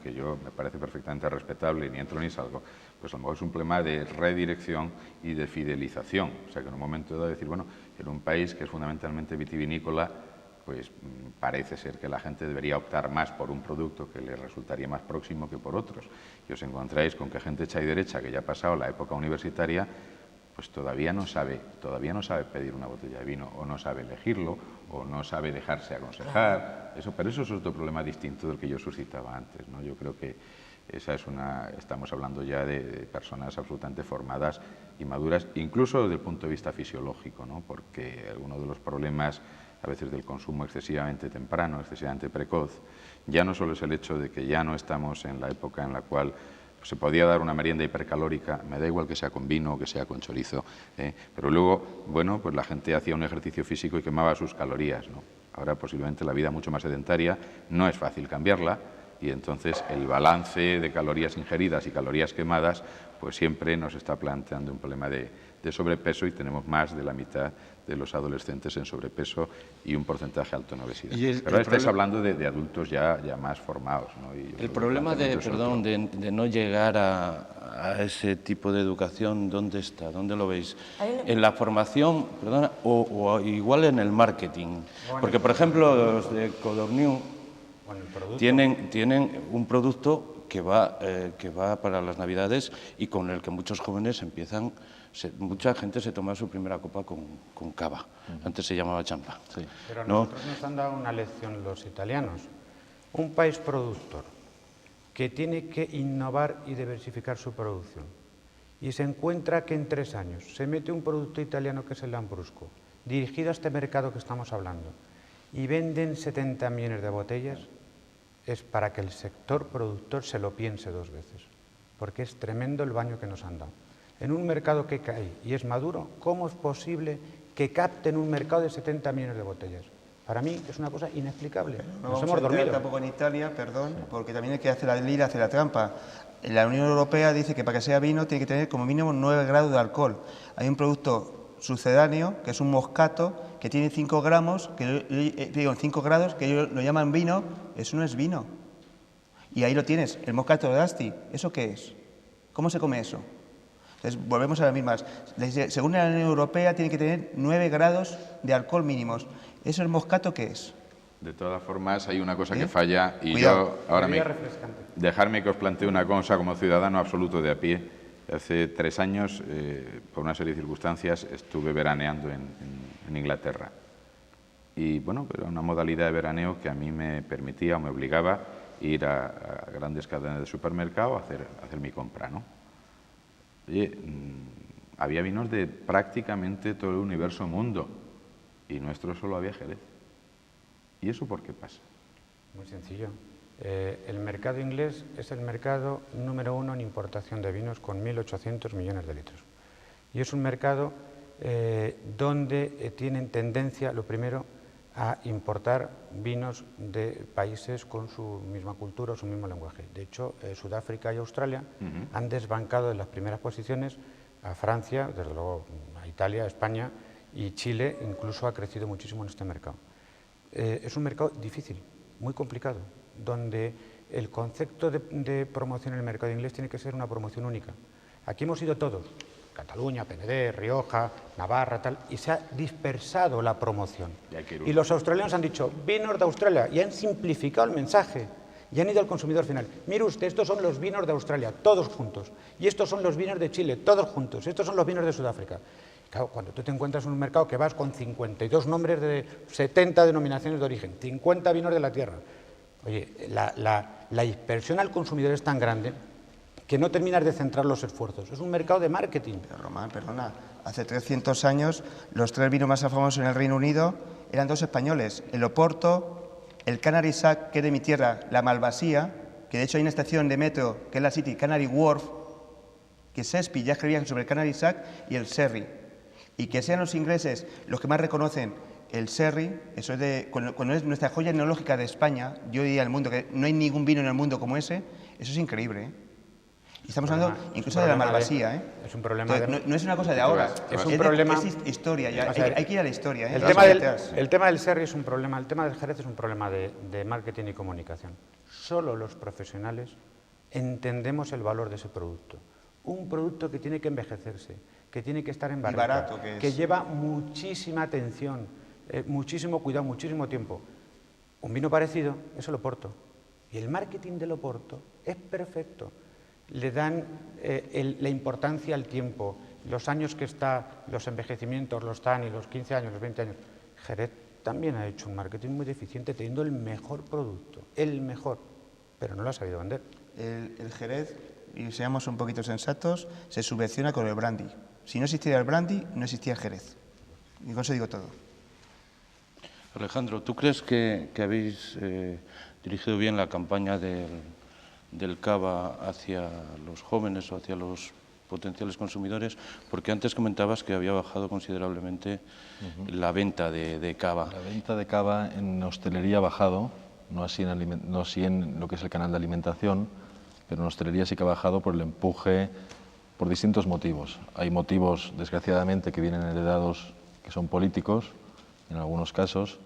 que yo me parece perfectamente respetable, ni entro ni salgo, pues a lo mejor es un problema de redirección y de fidelización. O sea, que en un momento dado decir, bueno, en un país que es fundamentalmente vitivinícola, pues parece ser que la gente debería optar más por un producto que le resultaría más próximo que por otros. Y os encontráis con que gente hecha y derecha, que ya ha pasado la época universitaria, pues todavía no sabe pedir una botella de vino, o no sabe elegirlo, o no sabe dejarse aconsejar. Pero eso es otro problema distinto del que yo suscitaba antes, ¿no? Yo creo que estamos hablando ya de personas absolutamente formadas y maduras, incluso desde el punto de vista fisiológico, ¿no? Porque algunos de los problemas a veces del consumo excesivamente temprano, excesivamente precoz, ya no solo es el hecho de que ya no estamos en la época en la cual se podía dar una merienda hipercalórica, me da igual que sea con vino o que sea con chorizo, pero luego, bueno, pues la gente hacía un ejercicio físico y quemaba sus calorías, ¿no? Ahora posiblemente la vida mucho más sedentaria, no es fácil cambiarla, y entonces el balance de calorías ingeridas y calorías quemadas pues siempre nos está planteando un problema de sobrepeso, y tenemos más de la mitad de los adolescentes en sobrepeso y un porcentaje alto en obesidad. Pero ahora estáis hablando de adultos ya más formados, ¿no? El problema de no llegar a ese tipo de educación, ¿dónde está? ¿Dónde lo veis? ¿En la formación, perdona, o igual en el marketing? Porque, por ejemplo, los de Codorniu tienen un producto que va para las Navidades y con el que muchos jóvenes mucha gente se toma su primera copa con cava. Antes se llamaba champán. Sí. Pero nosotros nos han dado una lección los italianos. Un país productor que tiene que innovar y diversificar su producción y se encuentra que en 3 años se mete un producto italiano que es el Lambrusco, dirigido a este mercado que estamos hablando, y venden 70 millones de botellas, es para que el sector productor se lo piense 2 veces, porque es tremendo el baño que nos han dado. En un mercado que cae y es maduro, ¿cómo es posible que capten un mercado de 70 millones de botellas? Para mí es una cosa inexplicable. Nos hemos dormido. Tampoco en Italia, perdón, porque también hay que hacer la trampa. La Unión Europea dice que para que sea vino tiene que tener como mínimo 9 grados de alcohol. Hay un producto sucedáneo, que es un moscato, que tiene 5 grados, que ellos lo llaman vino. Eso no es vino. Y ahí lo tienes, el moscato de Asti. ¿Eso qué es? ¿Cómo se come eso? Entonces, volvemos a las mismas. Según la Unión Europea, tiene que tener 9 grados de alcohol mínimos. ¿Eso el moscato qué es? De todas formas, hay una cosa que falla, y Cuidado. yo ahora dejarme que os plantee una cosa como ciudadano absoluto de a pie. Hace 3 años, por una serie de circunstancias, estuve veraneando en Inglaterra. Y bueno, era una modalidad de veraneo que a mí me permitía o me obligaba ir a grandes cadenas de supermercado a hacer mi compra, ¿no? Oye, había vinos de prácticamente todo el universo mundo, y nuestro solo había Jerez. ¿Y eso por qué pasa? Muy sencillo. El mercado inglés es el mercado número 1 en importación de vinos, con 1.800 millones de litros. Y es un mercado donde tienen tendencia, lo primero, a importar vinos de países con su misma cultura o su mismo lenguaje. De hecho, Sudáfrica y Australia han desbancado en las primeras posiciones a Francia, desde luego a Italia, a España, y Chile incluso ha crecido muchísimo en este mercado. Es un mercado difícil, muy complicado, donde el concepto de promoción en el mercado inglés tiene que ser una promoción única. Aquí hemos ido todos, Cataluña, PND, Rioja, Navarra, tal, y se ha dispersado la promoción. Y los australianos han dicho, vinos de Australia, y han simplificado el mensaje, y han ido al consumidor final. Mire usted, estos son los vinos de Australia, todos juntos, y estos son los vinos de Chile, todos juntos, estos son los vinos de Sudáfrica. Claro, cuando tú te encuentras en un mercado que vas con 52 nombres de 70 denominaciones de origen, 50 vinos de la tierra, oye, la dispersión al consumidor es tan grande que no terminas de centrar los esfuerzos. Es un mercado de marketing. Pero Román, perdona, hace 300 años los 3 vinos más famosos en el Reino Unido eran 2 españoles, el Oporto, el Canary Sack, que es de mi tierra, la Malvasía, que de hecho hay una estación de metro, que es la City Canary Wharf, que Shakespeare ya escribía sobre el Canary Sack, y el Sherry. Y que sean los ingleses los que más reconocen el Sherry, eso es cuando es nuestra joya etnológica de España, yo diría al mundo que no hay ningún vino en el mundo como ese, eso es increíble, ¿eh? Y estamos hablando incluso de la Malvasía, ¿eh? Es un problema. Entonces, no es una cosa de ahora, es un problema. Es historia, ya, hay que ir a la historia, ¿eh? El tema del sherry es un problema, el tema del jerez es un problema de marketing y comunicación. Solo los profesionales entendemos el valor de ese producto. Un producto que tiene que envejecerse, que tiene que estar en barrica, barato, que lleva muchísima atención, muchísimo cuidado, muchísimo tiempo. Un vino parecido es el Oporto. Y el marketing del Oporto es perfecto. Le dan la importancia al tiempo, los años que está, los envejecimientos, los TANI, los 15 años, los 20 años. Jerez también ha hecho un marketing muy deficiente teniendo el mejor producto, el mejor, pero no lo ha sabido vender. El Jerez, y seamos un poquito sensatos, se subvenciona con el brandy. Si no existiera el brandy, no existía el Jerez. Y con eso digo todo. Alejandro, ¿tú crees que habéis dirigido bien la campaña del cava hacia los jóvenes o hacia los potenciales consumidores? Porque antes comentabas que había bajado considerablemente la venta de cava. La venta de cava en hostelería ha bajado, no así en lo que es el canal de alimentación, pero en hostelería sí que ha bajado por el empuje, por distintos motivos. Hay motivos, desgraciadamente, que vienen heredados, que son políticos, en algunos casos.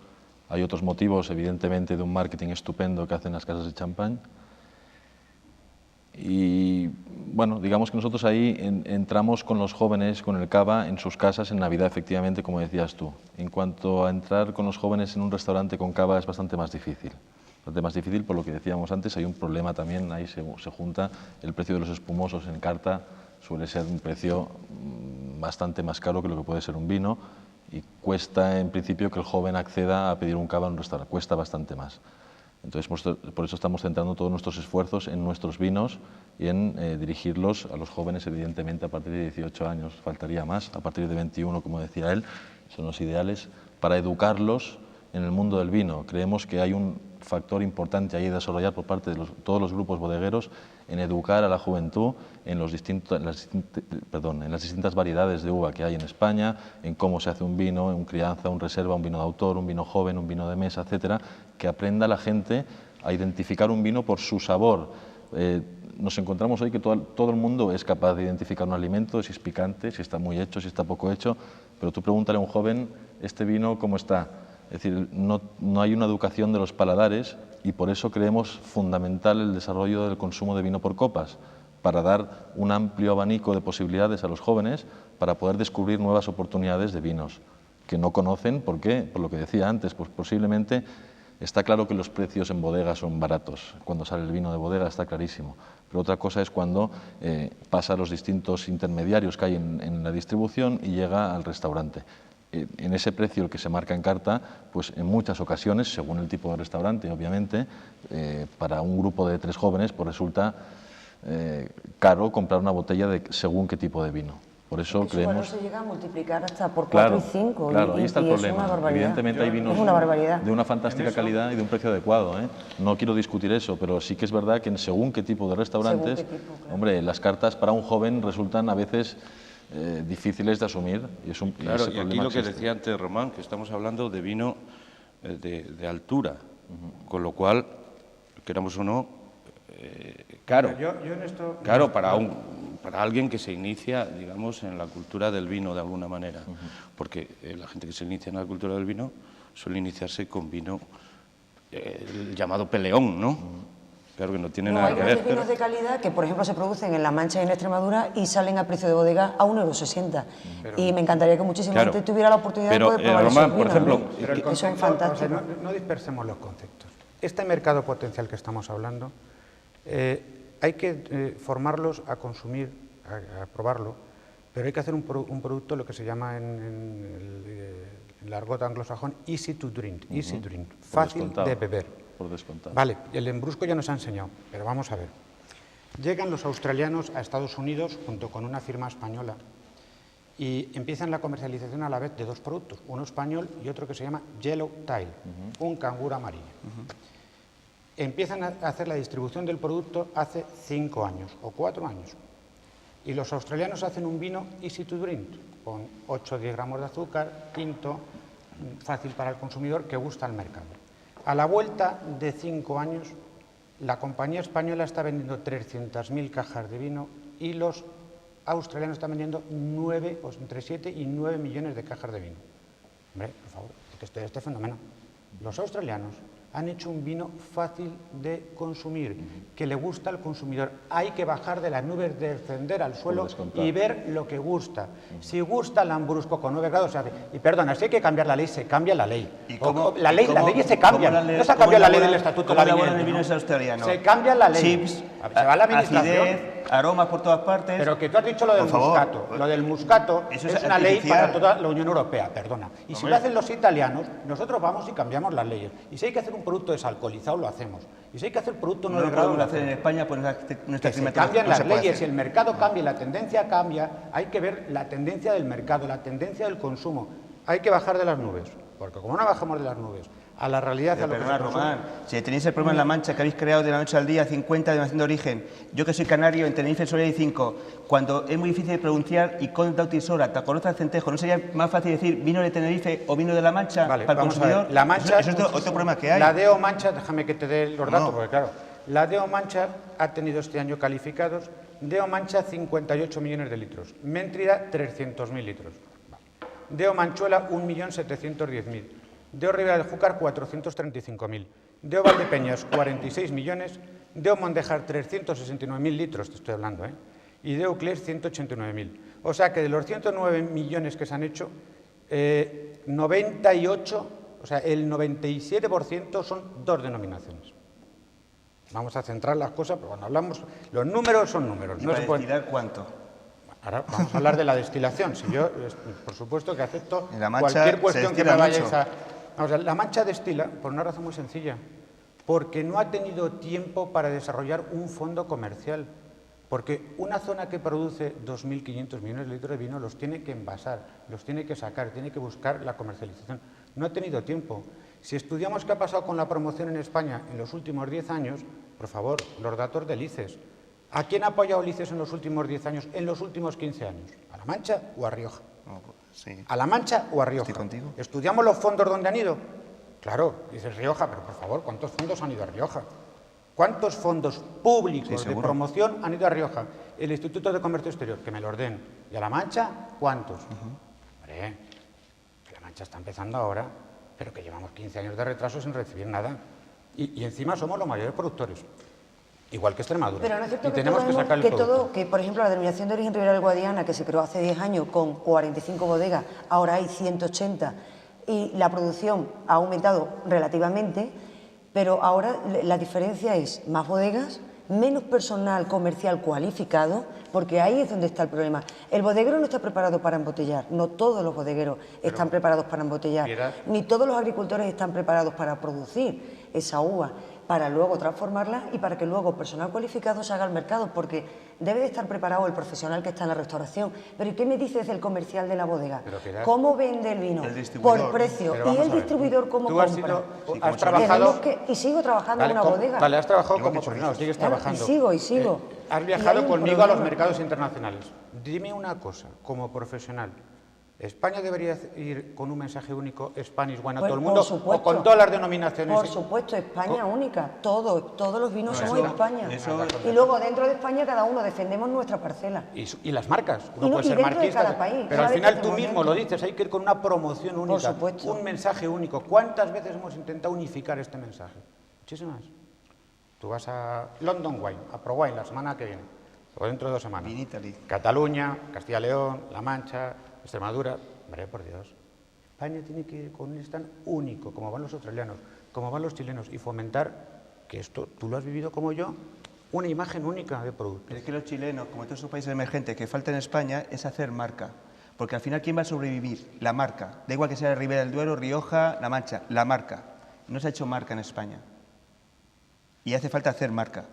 Hay otros motivos, evidentemente, de un marketing estupendo que hacen las casas de champán. Y bueno, digamos que nosotros ahí entramos con los jóvenes, con el cava, en sus casas en Navidad, efectivamente, como decías tú. En cuanto a entrar con los jóvenes en un restaurante con cava es bastante más difícil. Bastante más difícil por lo que decíamos antes, hay un problema también, ahí se junta el precio de los espumosos en carta, suele ser un precio bastante más caro que lo que puede ser un vino y cuesta en principio que el joven acceda a pedir un cava en un restaurante, cuesta bastante más. Entonces, por eso estamos centrando todos nuestros esfuerzos en nuestros vinos y en dirigirlos a los jóvenes, evidentemente, a partir de 18 años, faltaría más, a partir de 21, como decía él, son los ideales, para educarlos en el mundo del vino. Creemos que hay un factor importante ahí a desarrollar por parte de todos los grupos bodegueros en educar a la juventud en las distintas variedades de uva que hay en España, en cómo se hace un vino, un crianza, un reserva, un vino de autor, un vino joven, un vino de mesa, etcétera, que aprenda la gente a identificar un vino por su sabor. Nos encontramos hoy que todo el mundo es capaz de identificar un alimento, si es picante, si está muy hecho, si está poco hecho, pero tú pregúntale a un joven, ¿este vino cómo está? Es decir, no hay una educación de los paladares y por eso creemos fundamental el desarrollo del consumo de vino por copas, para dar un amplio abanico de posibilidades a los jóvenes para poder descubrir nuevas oportunidades de vinos que no conocen. ¿Por qué? Por lo que decía antes, pues posiblemente está claro que los precios en bodega son baratos. Cuando sale el vino de bodega está clarísimo. Pero otra cosa es cuando pasa a los distintos intermediarios que hay en la distribución y llega al restaurante. En ese precio el que se marca en carta, pues en muchas ocasiones, según el tipo de restaurante, obviamente, para un grupo de 3 jóvenes, pues resulta caro comprar una botella de según qué tipo de vino. Por eso creemos... Eso se llega a multiplicar hasta por 4 y 5. Claro, ahí está el problema. Evidentemente hay vinos de una fantástica calidad y de un precio adecuado, ¿eh? No quiero discutir eso, pero sí que es verdad que según qué tipo de restaurantes, hombre, las cartas para un joven resultan a veces difíciles de asumir. Y es un, claro, y aquí lo que decía antes Román, que estamos hablando de vino de altura, con lo cual, queramos o no, caro. Claro, para alguien que se inicia, digamos, en la cultura del vino de alguna manera, porque la gente que se inicia en la cultura del vino suele iniciarse con vino llamado peleón, ¿no? Claro que no tiene nada que ver. Hay vinos de calidad que, por ejemplo, se producen en La Mancha y en Extremadura y salen a precio de bodega a 1,60 €. Y me encantaría que muchísima gente tuviera la oportunidad de poder probar esos vinos, por ejemplo, ¿no? Pero el que son concepto, fantásticos. o sea, no dispersemos los conceptos. Este mercado potencial que estamos hablando, hay que formarlos a consumir, a probarlo, pero hay que hacer un producto, lo que se llama en el argot anglosajón, easy to drink, fácil de beber. Por descontado. Vale, el embrusco ya nos ha enseñado, pero vamos a ver. Llegan los australianos a Estados Unidos junto con una firma española y empiezan la comercialización a la vez de dos productos, uno español y otro que se llama Yellow Tail, un canguro amarillo. Empiezan a hacer la distribución del producto hace 5 años o 4 años. Y los australianos hacen un vino easy to drink, con 8 o 10 gramos de azúcar, tinto, fácil para el consumidor, que gusta al mercado. A la vuelta de 5 años, la compañía española está vendiendo 300.000 cajas de vino y los australianos están vendiendo entre 7 y 9 millones de cajas de vino. Hombre, por favor, este fenómeno. Los australianos han hecho un vino fácil de consumir, que le gusta al consumidor. Hay que bajar de las nubes, descender al suelo y ver lo que gusta. Si gusta el lambrusco con 9 grados, se hace. Y perdona, si hay que cambiar la ley, se cambia la ley. Las leyes se cambian. No se ha cambiado la ley del Estatuto de la Viña. El vino es australiano. Se cambia la ley. Chips, Se va a la administración. acidez, aromas por todas partes. Pero que tú has dicho lo del moscato. Lo del moscato es una ley para toda la Unión Europea, perdona. Y si lo hacen los italianos, nosotros vamos y cambiamos las leyes. Y si hay que hacer un producto desalcoholizado, lo hacemos. Y si hay que hacer producto no de grado, lo hacer en España, pues nuestra se cambian las leyes. Si el mercado cambia y la tendencia cambia, hay que ver la tendencia del mercado, la tendencia del consumo. Hay que bajar de las nubes, porque como no bajamos de las nubes a la realidad, a lo que se consume. Román, si tenéis el problema en La Mancha que habéis creado de la noche al día, 50 denominación de origen, yo que soy canario, en Tenerife solo hay 5, cuando es muy difícil de pronunciar y con dautisora, Tacorroza, Centejo, ¿no sería más fácil decir vino de Tenerife o vino de La Mancha para el consumidor? La Mancha, eso es otro problema que hay. La DEO Mancha, déjame que te dé los datos, porque claro, la DEO Mancha ha tenido este año calificados, DEO Mancha 58 millones de litros, Méntrida 300.000 litros, DEO Manchuela 1.710.000, DEO Ribera del Júcar 435.000, DEO Valdepeñas 46 millones, DEO Mondejar 369.000 litros, te estoy hablando, y DEO Clés 189.000. O sea que de los 109 millones que se han hecho, 98, o sea, el 97% son dos denominaciones. Vamos a centrar las cosas, pero cuando hablamos, los números son números. No se puede destilar cuánto. Ahora vamos a hablar de la destilación. Si yo, por supuesto que acepto Mancha, cualquier cuestión que me vayáis mucho. Vamos a ver, la Mancha destila por una razón muy sencilla, porque no ha tenido tiempo para desarrollar un fondo comercial. Porque una zona que produce 2.500 millones de litros de vino los tiene que envasar, los tiene que sacar, tiene que buscar la comercialización. No ha tenido tiempo. Si estudiamos qué ha pasado con la promoción en España en los últimos 10 años, por favor, los datos del ICES. ¿A quién ha apoyado el ICES en los últimos 10 años, en los últimos 15 años? ¿A La Mancha o a Rioja? Sí. ¿A La Mancha o a Rioja? Estoy contigo. ¿Estudiamos los fondos donde han ido? Claro, dices Rioja, pero por favor, ¿cuántos fondos han ido a Rioja? ¿Cuántos fondos públicos de promoción han ido a Rioja? El Instituto de Comercio Exterior, que me lo den. ¿Y a La Mancha? ¿Cuántos? Hombre, que La Mancha está empezando ahora, pero que llevamos 15 años de retraso sin recibir nada. Y encima somos los mayores productores. Igual que Extremadura. Pero no es cierto y que tenemos que sacar el producto. Que, por ejemplo, la denominación de origen Ribera del Guadiana, que se creó hace 10 años con 45 bodegas, ahora hay 180 y la producción ha aumentado relativamente, pero ahora la diferencia es más bodegas, menos personal comercial cualificado, porque ahí es donde está el problema. El bodeguero no está preparado para embotellar, no todos los bodegueros están preparados para embotellar, ni todos los agricultores están preparados para producir esa uva, para luego transformarla y para que luego personal cualificado se haga al mercado, porque debe de estar preparado el profesional que está en la restauración. Pero ¿y qué me dices del comercial de la bodega? ¿Cómo vende el vino? Por precio. ¿Y el distribuidor cómo compra? Has trabajado... Y sigo trabajando en una bodega. Vale, has trabajado como profesional, sigues trabajando. Y sigo. Has viajado conmigo a los mercados internacionales. Dime una cosa, como profesional. ¿España debería ir con un mensaje único, Spanish Wine, a Pues, todo el mundo, o con todas las denominaciones? Por supuesto, España única, todos los vinos No, somos eso- España. eso- Y luego dentro de España cada uno defendemos nuestra parcela. Y las marcas, Y no- puede y ser dentro de marquista, cada país, pero al cada vez final que tú estemos mismo lo dentro. dices, hay que ir con una promoción única, supuesto. un mensaje único. ¿Cuántas veces hemos intentado unificar este mensaje? Muchísimas. Tú vas a London Wine, a Pro Wine la semana que viene, o dentro de 2 semanas. In Italy. Cataluña, Castilla-León, La Mancha, Extremadura. Hombre, por Dios. España tiene que ir con un stand único, como van los australianos, como van los chilenos, y fomentar que esto, tú lo has vivido como yo, una imagen única de producto. Pero es que los chilenos, como todos esos países emergentes que falta en España, es hacer marca. Porque al final, ¿quién va a sobrevivir? La marca. Da igual que sea Ribera del Duero, Rioja, La Mancha, la marca. No se ha hecho marca en España. Y hace falta hacer marca.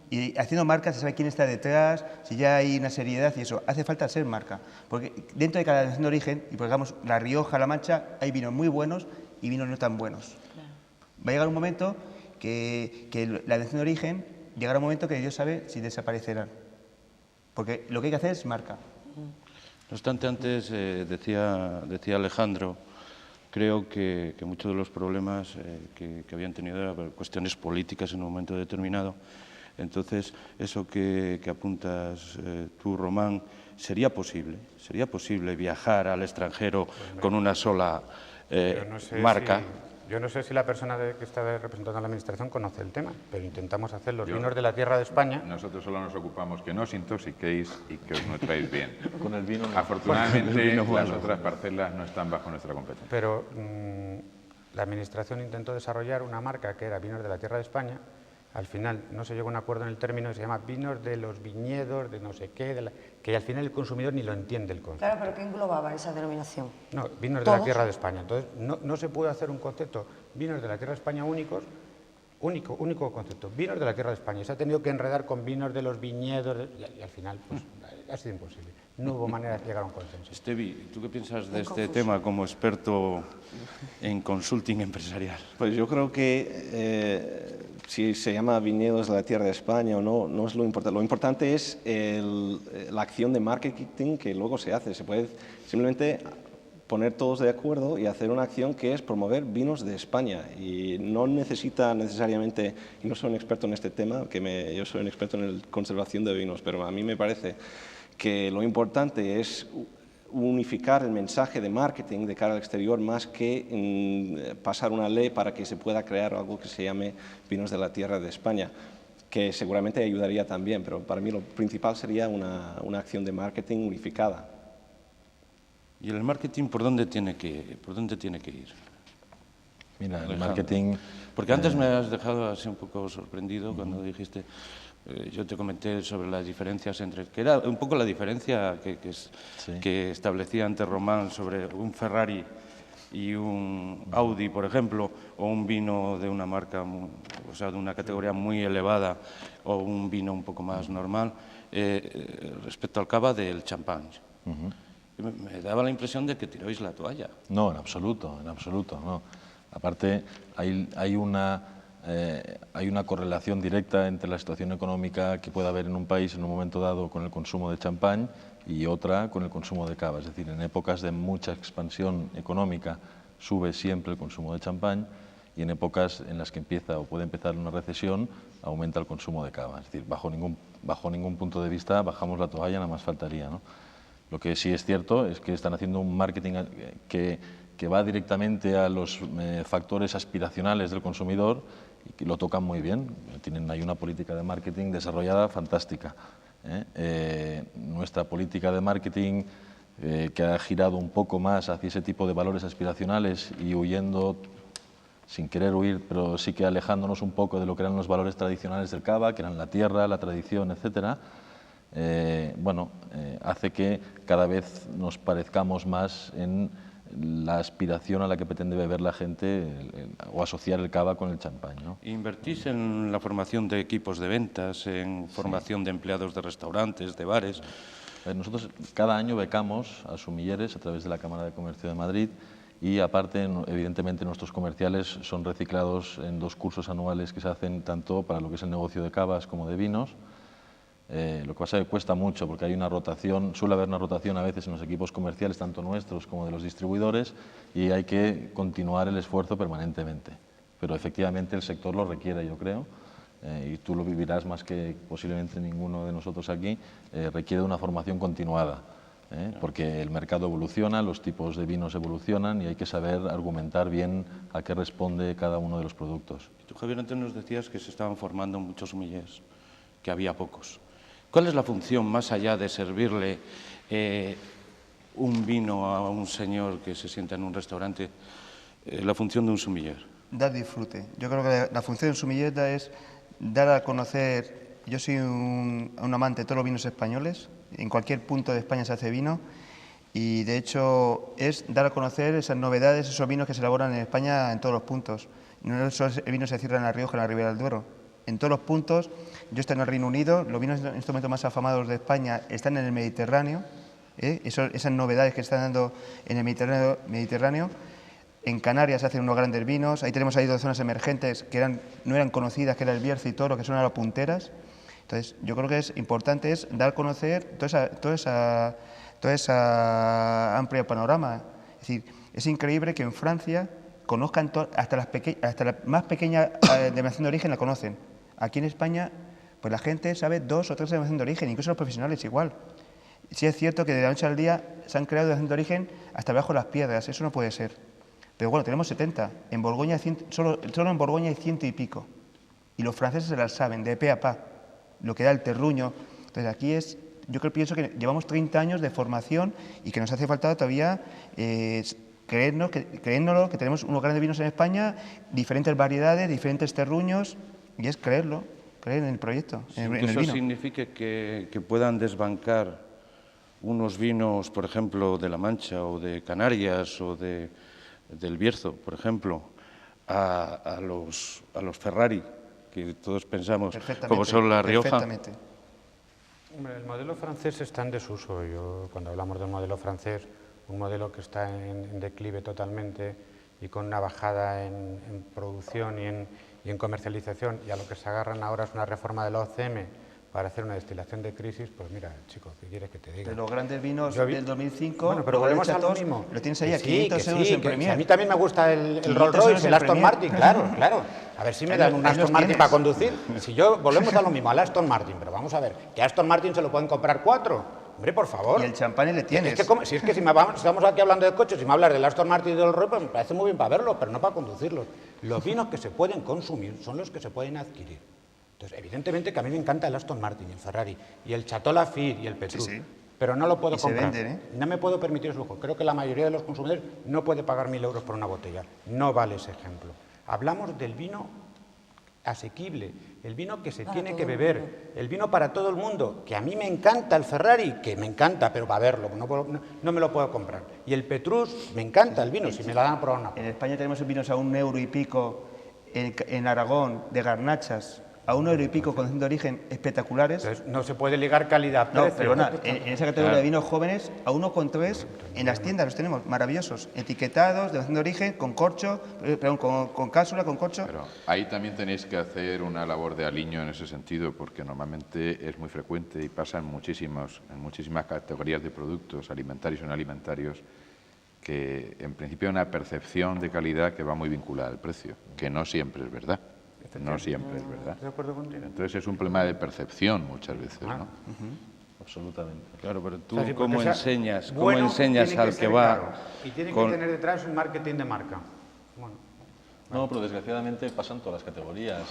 Y haciendo marca se sabe quién está detrás, si ya hay una seriedad y eso. Hace falta ser marca. Porque dentro de cada nación de origen, y por digamos La Rioja, La Mancha, hay vinos muy buenos y vinos no tan buenos. Va a llegar un momento que la nación de origen, llegará un momento que Dios sabe si desaparecerán. Porque lo que hay que hacer es marca. No obstante, antes decía Alejandro, creo que muchos de los problemas que habían tenido eran por cuestiones políticas en un momento determinado. Entonces, eso que apuntas tú, Román, ¿sería posible viajar al extranjero con una sola marca? Yo no sé si la persona que está representando a la Administración conoce el tema, pero intentamos hacer los vinos de la tierra de España. Nosotros solo nos ocupamos que no os intoxiquéis y que os nutráis bien. Con el vino. Afortunadamente, las otras parcelas no están bajo nuestra competencia. Pero la Administración intentó desarrollar una marca que era Vinos de la Tierra de España. Al final no se llegó a un acuerdo en el término, se llama Vinos de los Viñedos, de no sé qué, que al final el consumidor ni lo entiende el concepto. Claro, pero ¿qué englobaba esa denominación? No, vinos de ¿Todos? la Tierra de España. Entonces, no se puede hacer un concepto, vinos de la Tierra de España único concepto, vinos de la Tierra de España. Se ha tenido que enredar con vinos de los viñedos y al final pues, ha sido imposible. No hubo manera de llegar a un consenso. Estevi, ¿tú qué piensas de este tema como experto en consulting empresarial? Pues yo creo que si se llama viñedos de la tierra de España o no, no es lo importante. Lo importante es la acción de marketing que luego se hace. Se puede simplemente poner todos de acuerdo y hacer una acción que es promover vinos de España. Y no necesita necesariamente, y no soy un experto en este tema, yo soy un experto en la conservación de vinos, pero a mí me parece que lo importante es unificar el mensaje de marketing de cara al exterior más que pasar una ley para que se pueda crear algo que se llame vinos de la tierra de España, que seguramente ayudaría también, pero para mí lo principal sería una acción de marketing unificada. ¿Y el marketing por dónde tiene que ir? Mira, el Alejandro. marketing... Porque antes me has dejado así un poco sorprendido cuando dijiste, yo te comenté sobre las diferencias que era un poco la diferencia que establecía antes Román sobre un Ferrari y un Audi, por ejemplo, o un vino de una marca, o sea, de una categoría muy elevada, o un vino un poco más normal, respecto al cava del champán. Me daba la impresión de que tiráis la toalla. No, en absoluto, no. Aparte, hay una correlación directa entre la situación económica que puede haber en un país en un momento dado con el consumo de champán y otra con el consumo de cava. Es decir, en épocas de mucha expansión económica sube siempre el consumo de champán y en épocas en las que empieza o puede empezar una recesión aumenta el consumo de cava. Es decir, bajo ningún punto de vista bajamos la toalla, nada más faltaría, ¿no? Lo que sí es cierto es que están haciendo un marketing que va directamente a los factores aspiracionales del consumidor y que lo tocan muy bien. Tienen ahí una política de marketing desarrollada fantástica. Nuestra política de marketing que ha girado un poco más hacia ese tipo de valores aspiracionales y huyendo, sin querer huir, pero sí que alejándonos un poco de lo que eran los valores tradicionales del cava, que eran la tierra, la tradición, etcétera. Hace que cada vez nos parezcamos más en la aspiración a la que pretende beber la gente o asociar el cava con el champán, ¿no? ¿Invertís en la formación de equipos de ventas, en formación de empleados de restaurantes, de bares? Nosotros cada año becamos a sumilleres a través de la Cámara de Comercio de Madrid y aparte, evidentemente, nuestros comerciales son reciclados en 2 cursos anuales que se hacen tanto para lo que es el negocio de cavas como de vinos. Lo que pasa es que cuesta mucho porque hay una rotación, suele haber una rotación a veces en los equipos comerciales, tanto nuestros como de los distribuidores, y hay que continuar el esfuerzo permanentemente. Pero efectivamente el sector lo requiere, yo creo, y tú lo vivirás más que posiblemente ninguno de nosotros aquí, requiere una formación continuada, porque el mercado evoluciona, los tipos de vinos evolucionan y hay que saber argumentar bien a qué responde cada uno de los productos. Tú, Javier, antes nos decías que se estaban formando muchos sommeliers, que había pocos. ¿Cuál es la función, más allá de servirle un vino a un señor que se sienta en un restaurante, la función de un sommelier? Dar disfrute. Yo creo que la función de un sommelier es dar a conocer. Yo soy un amante de todos los vinos españoles. En cualquier punto de España se hace vino y, de hecho, es dar a conocer esas novedades, esos vinos que se elaboran en España en todos los puntos. No solo el vino se cierra en La Rioja, en la Ribera del Duero. En todos los puntos, yo estoy en el Reino Unido, los vinos en este momento más afamados de España están en el Mediterráneo, esas novedades que están dando en el Mediterráneo. En Canarias se hacen unos grandes vinos, ahí tenemos dos zonas emergentes que no eran conocidas, que era el Bierzo y Toro, que son ahora punteras. Entonces, yo creo que es importante dar a conocer toda esa amplia panorama. Es decir, es increíble que en Francia conozcan hasta la más pequeña denominación de origen la conocen. Aquí en España, pues la gente sabe 2 o 3 denominaciones de origen, incluso los profesionales igual. Sí es cierto que de la noche al día se han creado denominaciones de origen hasta bajo las piedras, eso no puede ser. Pero bueno, tenemos 70. En Borgoña, solo en Borgoña hay 100 y pico. Y los franceses se las saben, de pe a pa, lo que da el terruño. Entonces aquí pienso que llevamos 30 años de formación y que nos hace falta todavía creérnoslo, que tenemos unos grandes vinos en España, diferentes variedades, diferentes terruños, y es creer en el proyecto, en el vino. ¿Eso significa que puedan desbancar unos vinos, por ejemplo, de La Mancha o de Canarias o del Bierzo, por ejemplo, a los Ferrari, que todos pensamos como son La Rioja? Perfectamente. Hombre, el modelo francés está en desuso. Cuando hablamos del modelo francés, un modelo que está en declive totalmente y con una bajada en producción y en comercialización, y a lo que se agarran ahora es una reforma de la OCM para hacer una destilación de crisis, pues mira, chico, ¿qué quieres que te diga? De los grandes vinos del 2005, bueno, pero volvemos a lo mismo. Lo tienes ahí a 500 euros en Premier. A mí también me gusta el Rolls Royce, el Aston Martin, claro. A ver si me dan un Aston Martin para conducir. Si volvemos a lo mismo, al Aston Martin, pero vamos a ver, que a Aston Martin se lo pueden comprar 4. Hombre, por favor. Y el champán le tienes. Si estamos aquí hablando de coches y me hablas del Aston Martin y del Rolls Royce, pues me parece muy bien para verlo, pero no para conducirlos. Los vinos que se pueden consumir son los que se pueden adquirir. Entonces, evidentemente que a mí me encanta el Aston Martin y el Ferrari, y el Chateau Lafite y el Petrus, sí. Pero no lo puedo comprar. Se venden, No me puedo permitir ese lujo. Creo que la mayoría de los consumidores no puede pagar 1.000 euros por una botella. No vale ese ejemplo. Hablamos del vino asequible, el vino que se tiene que beber, el vino para todo el mundo, que a mí me encanta el Ferrari, que me encanta, pero para verlo, no me lo puedo comprar. Y el Petrus, me encanta el vino, si me la dan a probar una. En España tenemos vinos a 1 euro y pico, en Aragón, de garnachas, a 1 euro y pico con de origen espectaculares. Entonces, no se puede ligar calidad-precio. No, perdona, en esa categoría de vinos jóvenes, a 1,3 en las tiendas los tenemos, maravillosos, etiquetados, de origen, con corcho, con cápsula, con corcho. Pero ahí también tenéis que hacer una labor de aliño en ese sentido, porque normalmente es muy frecuente y pasa en muchísimas categorías de productos alimentarios y no alimentarios, que en principio hay una percepción de calidad que va muy vinculada al precio, que no siempre es verdad. No siempre es verdad. De acuerdo contigo. Entonces es un problema de percepción muchas veces, ¿no? Absolutamente. Claro, pero tú, O sea, sí, ¿cómo enseñas al que va? Claro. Y tiene que tener detrás un marketing de marca. Bueno. No, pero desgraciadamente pasan todas las categorías.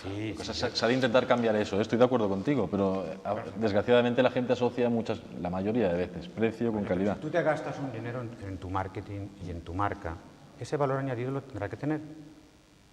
Sí. Se ha de intentar cambiar eso, estoy de acuerdo contigo, pero desgraciadamente la gente asocia la mayoría de veces, precio con calidad. Si tú te gastas un dinero en tu marketing y en tu marca, ese valor añadido lo tendrá que tener.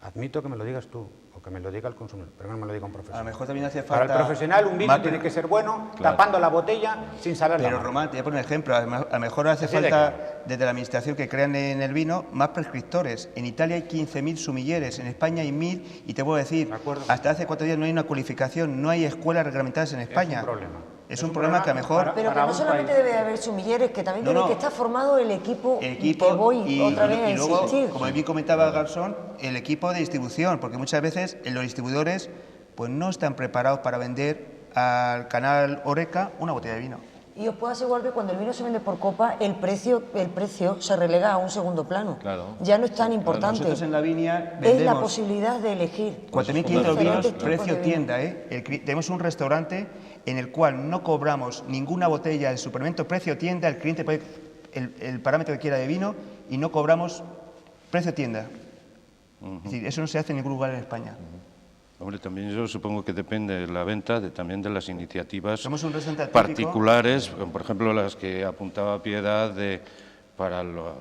Admito que me lo digas tú, o que me lo diga el consumidor, pero no me lo diga un profesional. A lo mejor también hace falta... Para el profesional un vino tiene que ser bueno, claro, tapando la botella, sin saber nada. Pero Román, te voy a poner un ejemplo. A lo mejor hace falta, desde la administración, que crean en el vino más prescriptores. En Italia hay 15.000 sumilleres, en España hay 1.000, y te puedo decir, hasta hace 4 días no hay una cualificación, no hay escuelas reglamentadas en España. Es un problema. Es un problema que a lo mejor... Pero que no solamente debe de haber sumilleres, que también tiene que estar formado el equipo que voy otra vez a insistir. Luego, como bien comentaba Garzón, el equipo de distribución, porque muchas veces los distribuidores pues no están preparados para vender al canal Horeca una botella de vino. Y os puedo asegurar que cuando el vino se vende por copa, el precio se relega a un segundo plano. Claro. Ya no es tan importante. Nosotros en la viña es vendemos la posibilidad de elegir. 4.500 vinos, tipos precio de tienda. Tenemos un restaurante en el cual no cobramos ninguna botella de suplemento, precio tienda, el cliente puede el parámetro que quiera de vino y no cobramos precio tienda. Es decir, eso no se hace en ningún lugar en España. Hombre, también yo supongo que depende de la venta, también de las iniciativas Somos un restaurante particulares, por ejemplo, las que apuntaba Piedad para los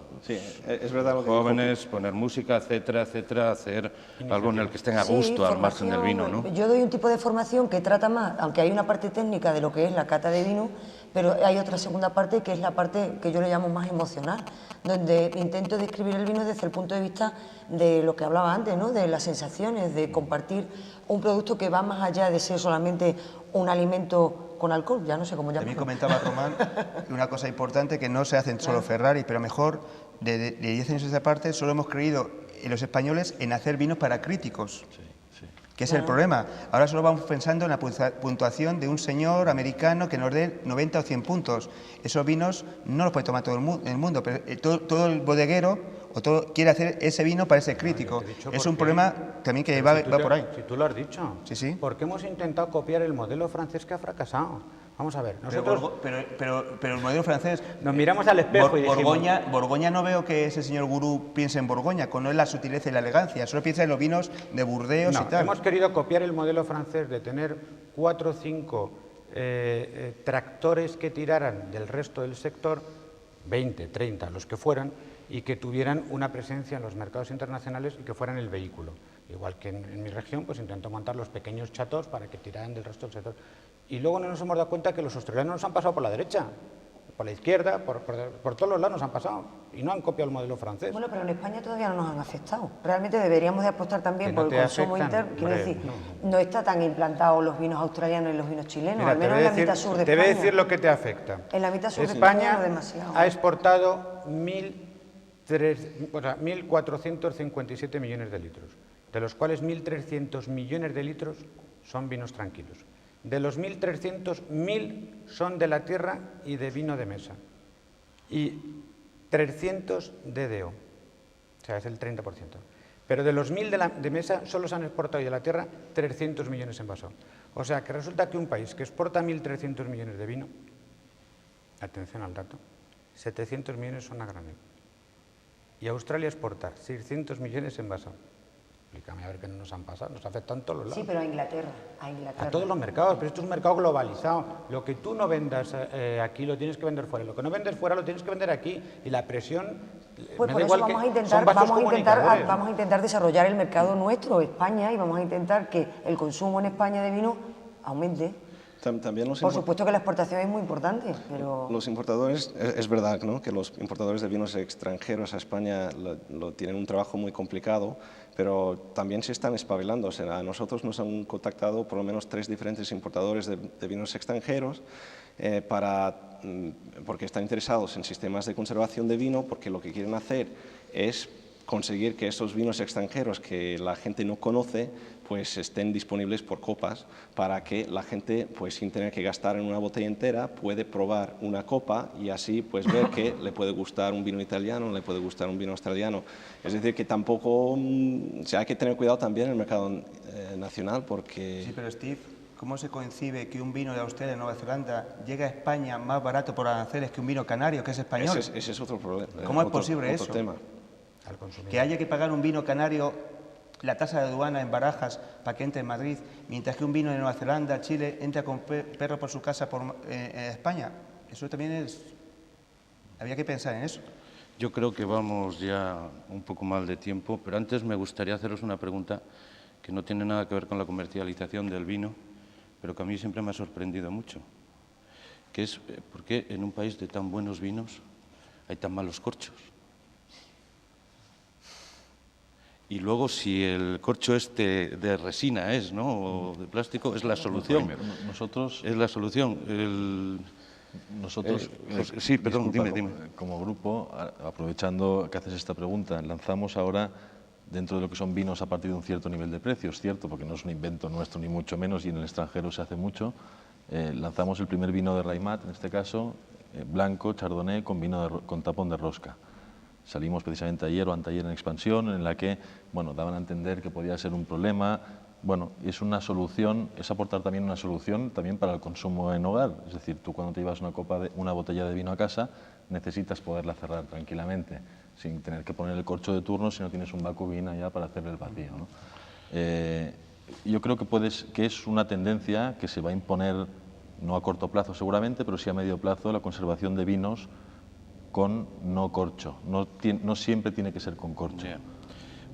es verdad lo que jóvenes, poner música, etcétera, etcétera, hacer algo en el que estén a gusto al margen del vino, ¿no? Yo doy un tipo de formación que trata más, aunque hay una parte técnica de lo que es la cata de vino, pero hay otra segunda parte que es la parte que yo le llamo más emocional, donde intento describir el vino desde el punto de vista de lo que hablaba antes, ¿no? De las sensaciones, de compartir un producto que va más allá de ser solamente un alimento con alcohol, ya no sé cómo llamarlo. También comentaba Román una cosa importante, que no se hacen solo Ferrari, pero mejor, de 10 años a esta parte, solo hemos creído en los españoles en hacer vinos para críticos. Que es el problema. Ahora solo vamos pensando en la puntuación de un señor americano que nos dé 90 o 100 puntos. Esos vinos no los puede tomar todo el mundo, pero todo el bodeguero quiere hacer ese vino para ese crítico. Es un problema también que va por ahí. Si tú lo has dicho. Sí. Porque hemos intentado copiar el modelo francés que ha fracasado. Vamos a ver, nosotros... Pero el modelo francés... Nos miramos al espejo y decimos... Borgoña no veo que ese señor gurú piense en Borgoña, con la sutileza y la elegancia, solo piensa en los vinos de Burdeos y tal. Hemos querido copiar el modelo francés de tener 4 o 5 tractores que tiraran del resto del sector, 20, 30, los que fueran, y que tuvieran una presencia en los mercados internacionales y que fueran el vehículo. Igual que en mi región, pues intento montar los pequeños chateaux para que tiraran del resto del sector. Y luego no nos hemos dado cuenta que los australianos nos han pasado por la derecha, por la izquierda, por todos los lados nos han pasado y no han copiado el modelo francés. Bueno, pero en España todavía no nos han afectado. Realmente deberíamos de apostar también por el consumo interno. Quiero decir, no está tan implantado los vinos australianos y los vinos chilenos, Mira, al menos en la mitad sur de España. Te voy a decir lo que te afecta. En la mitad sur de España no demasiado. Ha exportado 1.457 millones de litros, de los cuales 1.300 millones de litros son vinos tranquilos. De los 1.300, 1.000 son de la tierra y de vino de mesa. Y 300 DDO, o sea, es el 30%. Pero de los 1.000 de mesa solo se han exportado y de la tierra 300 millones envasados. O sea, que resulta que un país que exporta 1.300 millones de vino, atención al dato, 700 millones son a granel. Y Australia exporta 600 millones envasados. Explícame a ver qué nos han pasado, nos afectan todos los lados. Sí, pero a Inglaterra. A todos los mercados, pero esto es un mercado globalizado. Lo que tú no vendas aquí lo tienes que vender fuera, lo que no vendes fuera lo tienes que vender aquí. Y la presión... Pues por eso vamos a intentar desarrollar el mercado nuestro, España, y vamos a intentar que el consumo en España de vino aumente. También por supuesto que la exportación es muy importante, pero... Los importadores, es verdad, ¿no?, que los importadores de vinos extranjeros a España tienen un trabajo muy complicado, pero también se están espabilando. O sea, a nosotros nos han contactado por lo menos 3 diferentes importadores de vinos extranjeros porque están interesados en sistemas de conservación de vino, porque lo que quieren hacer es conseguir que esos vinos extranjeros que la gente no conoce pues estén disponibles por copas, para que la gente, pues sin tener que gastar en una botella entera, puede probar una copa y así pues ver que le puede gustar un vino italiano, le puede gustar un vino australiano. Es decir, que tampoco, hay que tener cuidado también en el mercado nacional, porque... Sí, pero Steve, ¿cómo se concibe que un vino de Australia, Nueva Zelanda, llegue a España más barato por aranceles que un vino canario, que es español? Ese es otro problema. ¿Cómo es posible eso? Tema. Que haya que pagar un vino canario la tasa de aduana en Barajas para que entre en Madrid, mientras que un vino de Nueva Zelanda, Chile, entra con perro por su casa en España. Eso también es... Había que pensar en eso. Yo creo que vamos ya un poco mal de tiempo, pero antes me gustaría haceros una pregunta que no tiene nada que ver con la comercialización del vino, pero que a mí siempre me ha sorprendido mucho, que es ¿por qué en un país de tan buenos vinos hay tan malos corchos? Y luego, si el corcho de resina ¿no?, o de plástico, es la solución. Nosotros... Es la solución. Nosotros, sí, perdón, dime. Como grupo, aprovechando que haces esta pregunta, lanzamos ahora, dentro de lo que son vinos a partir de un cierto nivel de precios, cierto, porque no es un invento nuestro ni mucho menos, y en el extranjero se hace mucho, lanzamos el primer vino de Raimat, en este caso, blanco, chardonnay, con tapón de rosca. Salimos precisamente ayer o anteayer en expansión, en la que, bueno, daban a entender que podía ser un problema. Bueno, es una solución, es aportar también una solución también para el consumo en hogar. Es decir, tú cuando te llevas una botella de vino a casa, necesitas poderla cerrar tranquilamente, sin tener que poner el corcho de turno si no tienes un bacubín ya para hacer el vacío, ¿no? Yo creo que es una tendencia que se va a imponer, no a corto plazo seguramente, pero sí a medio plazo, la conservación de vinos con no corcho. No siempre tiene que ser con corcho. Yeah.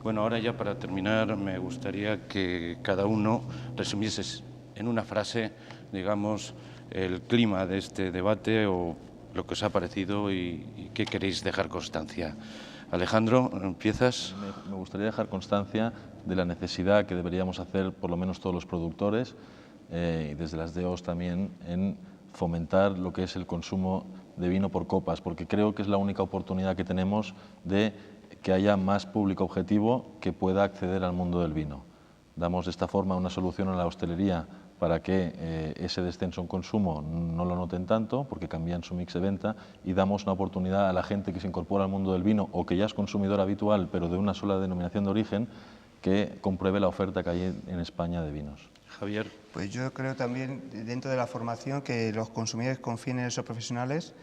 Bueno, ahora ya para terminar me gustaría que cada uno resumiese en una frase, digamos, el clima de este debate o lo que os ha parecido y qué queréis dejar constancia. Alejandro, ¿empiezas? Me gustaría dejar constancia de la necesidad que deberíamos hacer, por lo menos todos los productores, y desde las DOs también, en fomentar lo que es el consumo de vino por copas, porque creo que es la única oportunidad que tenemos de que haya más público objetivo que pueda acceder al mundo del vino. Damos de esta forma una solución a la hostelería para que ese descenso en consumo no lo noten tanto, porque cambian su mix de venta, y damos una oportunidad a la gente que se incorpora al mundo del vino o que ya es consumidor habitual, pero de una sola denominación de origen, que compruebe la oferta que hay en España de vinos. Javier. Pues yo creo también, dentro de la formación, que los consumidores confíen en esos profesionales,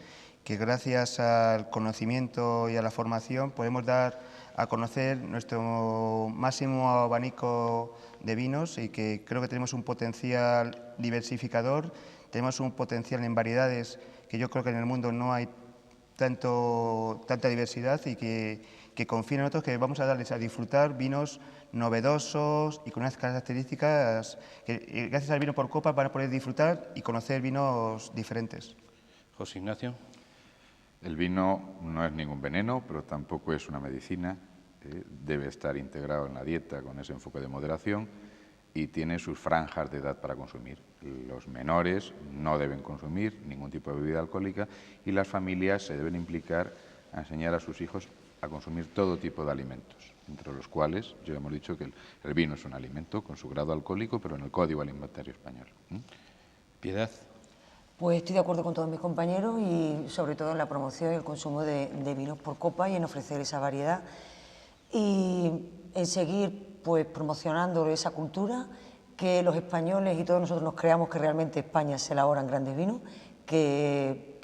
que gracias al conocimiento y a la formación podemos dar a conocer nuestro máximo abanico de vinos, y que creo que tenemos un potencial diversificador, tenemos un potencial en variedades que yo creo que en el mundo no hay tanta diversidad, y que confíen en nosotros, que vamos a darles a disfrutar vinos novedosos y con unas características que gracias al vino por copas van a poder disfrutar y conocer vinos diferentes. José Ignacio. El vino no es ningún veneno, pero tampoco es una medicina. Debe estar integrado en la dieta con ese enfoque de moderación y tiene sus franjas de edad para consumir. Los menores no deben consumir ningún tipo de bebida alcohólica y las familias se deben implicar a enseñar a sus hijos a consumir todo tipo de alimentos, entre los cuales ya hemos dicho que el vino es un alimento con su grado alcohólico, pero en el Código Alimentario Español. Piedad. Pues estoy de acuerdo con todos mis compañeros y sobre todo en la promoción y el consumo de vinos por copa y en ofrecer esa variedad y en seguir pues promocionando esa cultura, que los españoles y todos nosotros nos creamos que realmente España se elabora en grandes vinos, que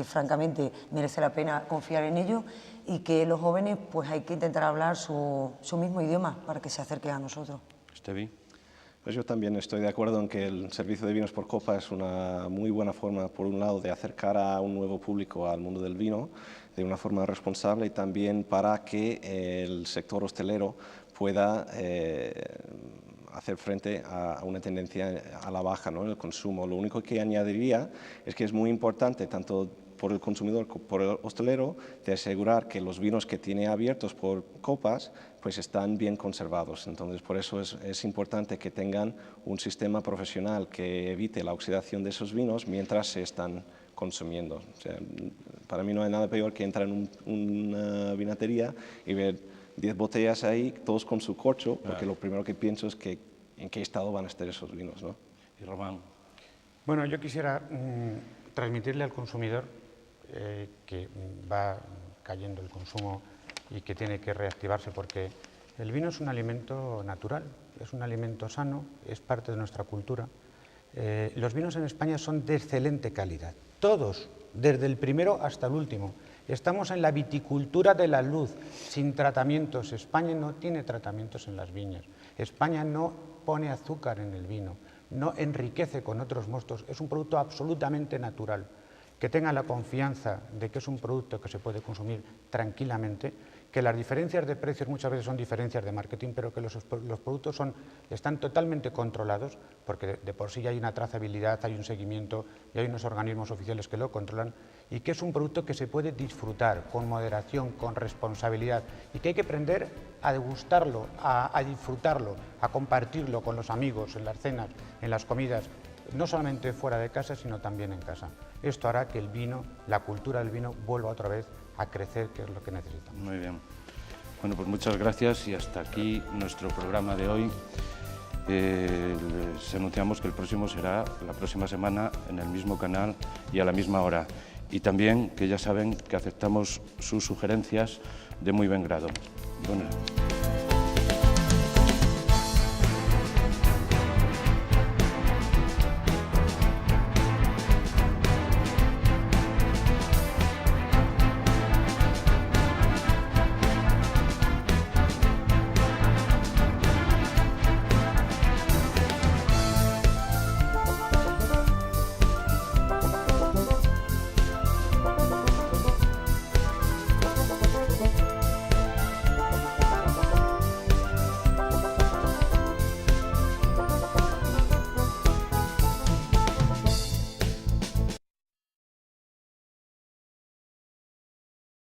francamente merece la pena confiar en ellos, y que los jóvenes pues hay que intentar hablar su mismo idioma para que se acerquen a nosotros. Estevi. Pues yo también estoy de acuerdo en que el servicio de vinos por copa es una muy buena forma, por un lado, de acercar a un nuevo público al mundo del vino de una forma responsable, y también para que el sector hostelero pueda hacer frente a una tendencia a la baja, ¿no?, en el consumo. Lo único que añadiría es que es muy importante, tanto por el consumidor como por el hostelero, de asegurar que los vinos que tiene abiertos por copas pues están bien conservados. Entonces, por eso es importante que tengan un sistema profesional que evite la oxidación de esos vinos mientras se están consumiendo. O sea, para mí no hay nada peor que entrar en una vinatería y ver 10 botellas ahí, todos con su corcho, porque lo primero que pienso es que en qué estado van a estar esos vinos, ¿no? Y Román. Bueno, yo quisiera transmitirle al consumidor que va cayendo el consumo y que tiene que reactivarse, porque el vino es un alimento natural, es un alimento sano, es parte de nuestra cultura. Los vinos en España son de excelente calidad, todos, desde el primero hasta el último. Estamos en la viticultura de la luz, sin tratamientos. España no tiene tratamientos en las viñas. España no pone azúcar en el vino, no enriquece con otros mostos. Es un producto absolutamente natural. Que tengan la confianza de que es un producto que se puede consumir tranquilamente, que las diferencias de precios muchas veces son diferencias de marketing, pero que los productos están totalmente controlados, porque de por sí ya hay una trazabilidad, hay un seguimiento y hay unos organismos oficiales que lo controlan, y que es un producto que se puede disfrutar con moderación, con responsabilidad, y que hay que aprender a degustarlo, a disfrutarlo, a compartirlo con los amigos, en las cenas, en las comidas, no solamente fuera de casa, sino también en casa. Esto hará que el vino, la cultura del vino, vuelva otra vez a crecer, que es lo que necesitamos. Muy bien. Bueno, pues muchas gracias y hasta aquí nuestro programa de hoy. les anunciamos que el próximo será la próxima semana en el mismo canal y a la misma hora. Y también que ya saben que aceptamos sus sugerencias de muy buen grado. Buenas noches.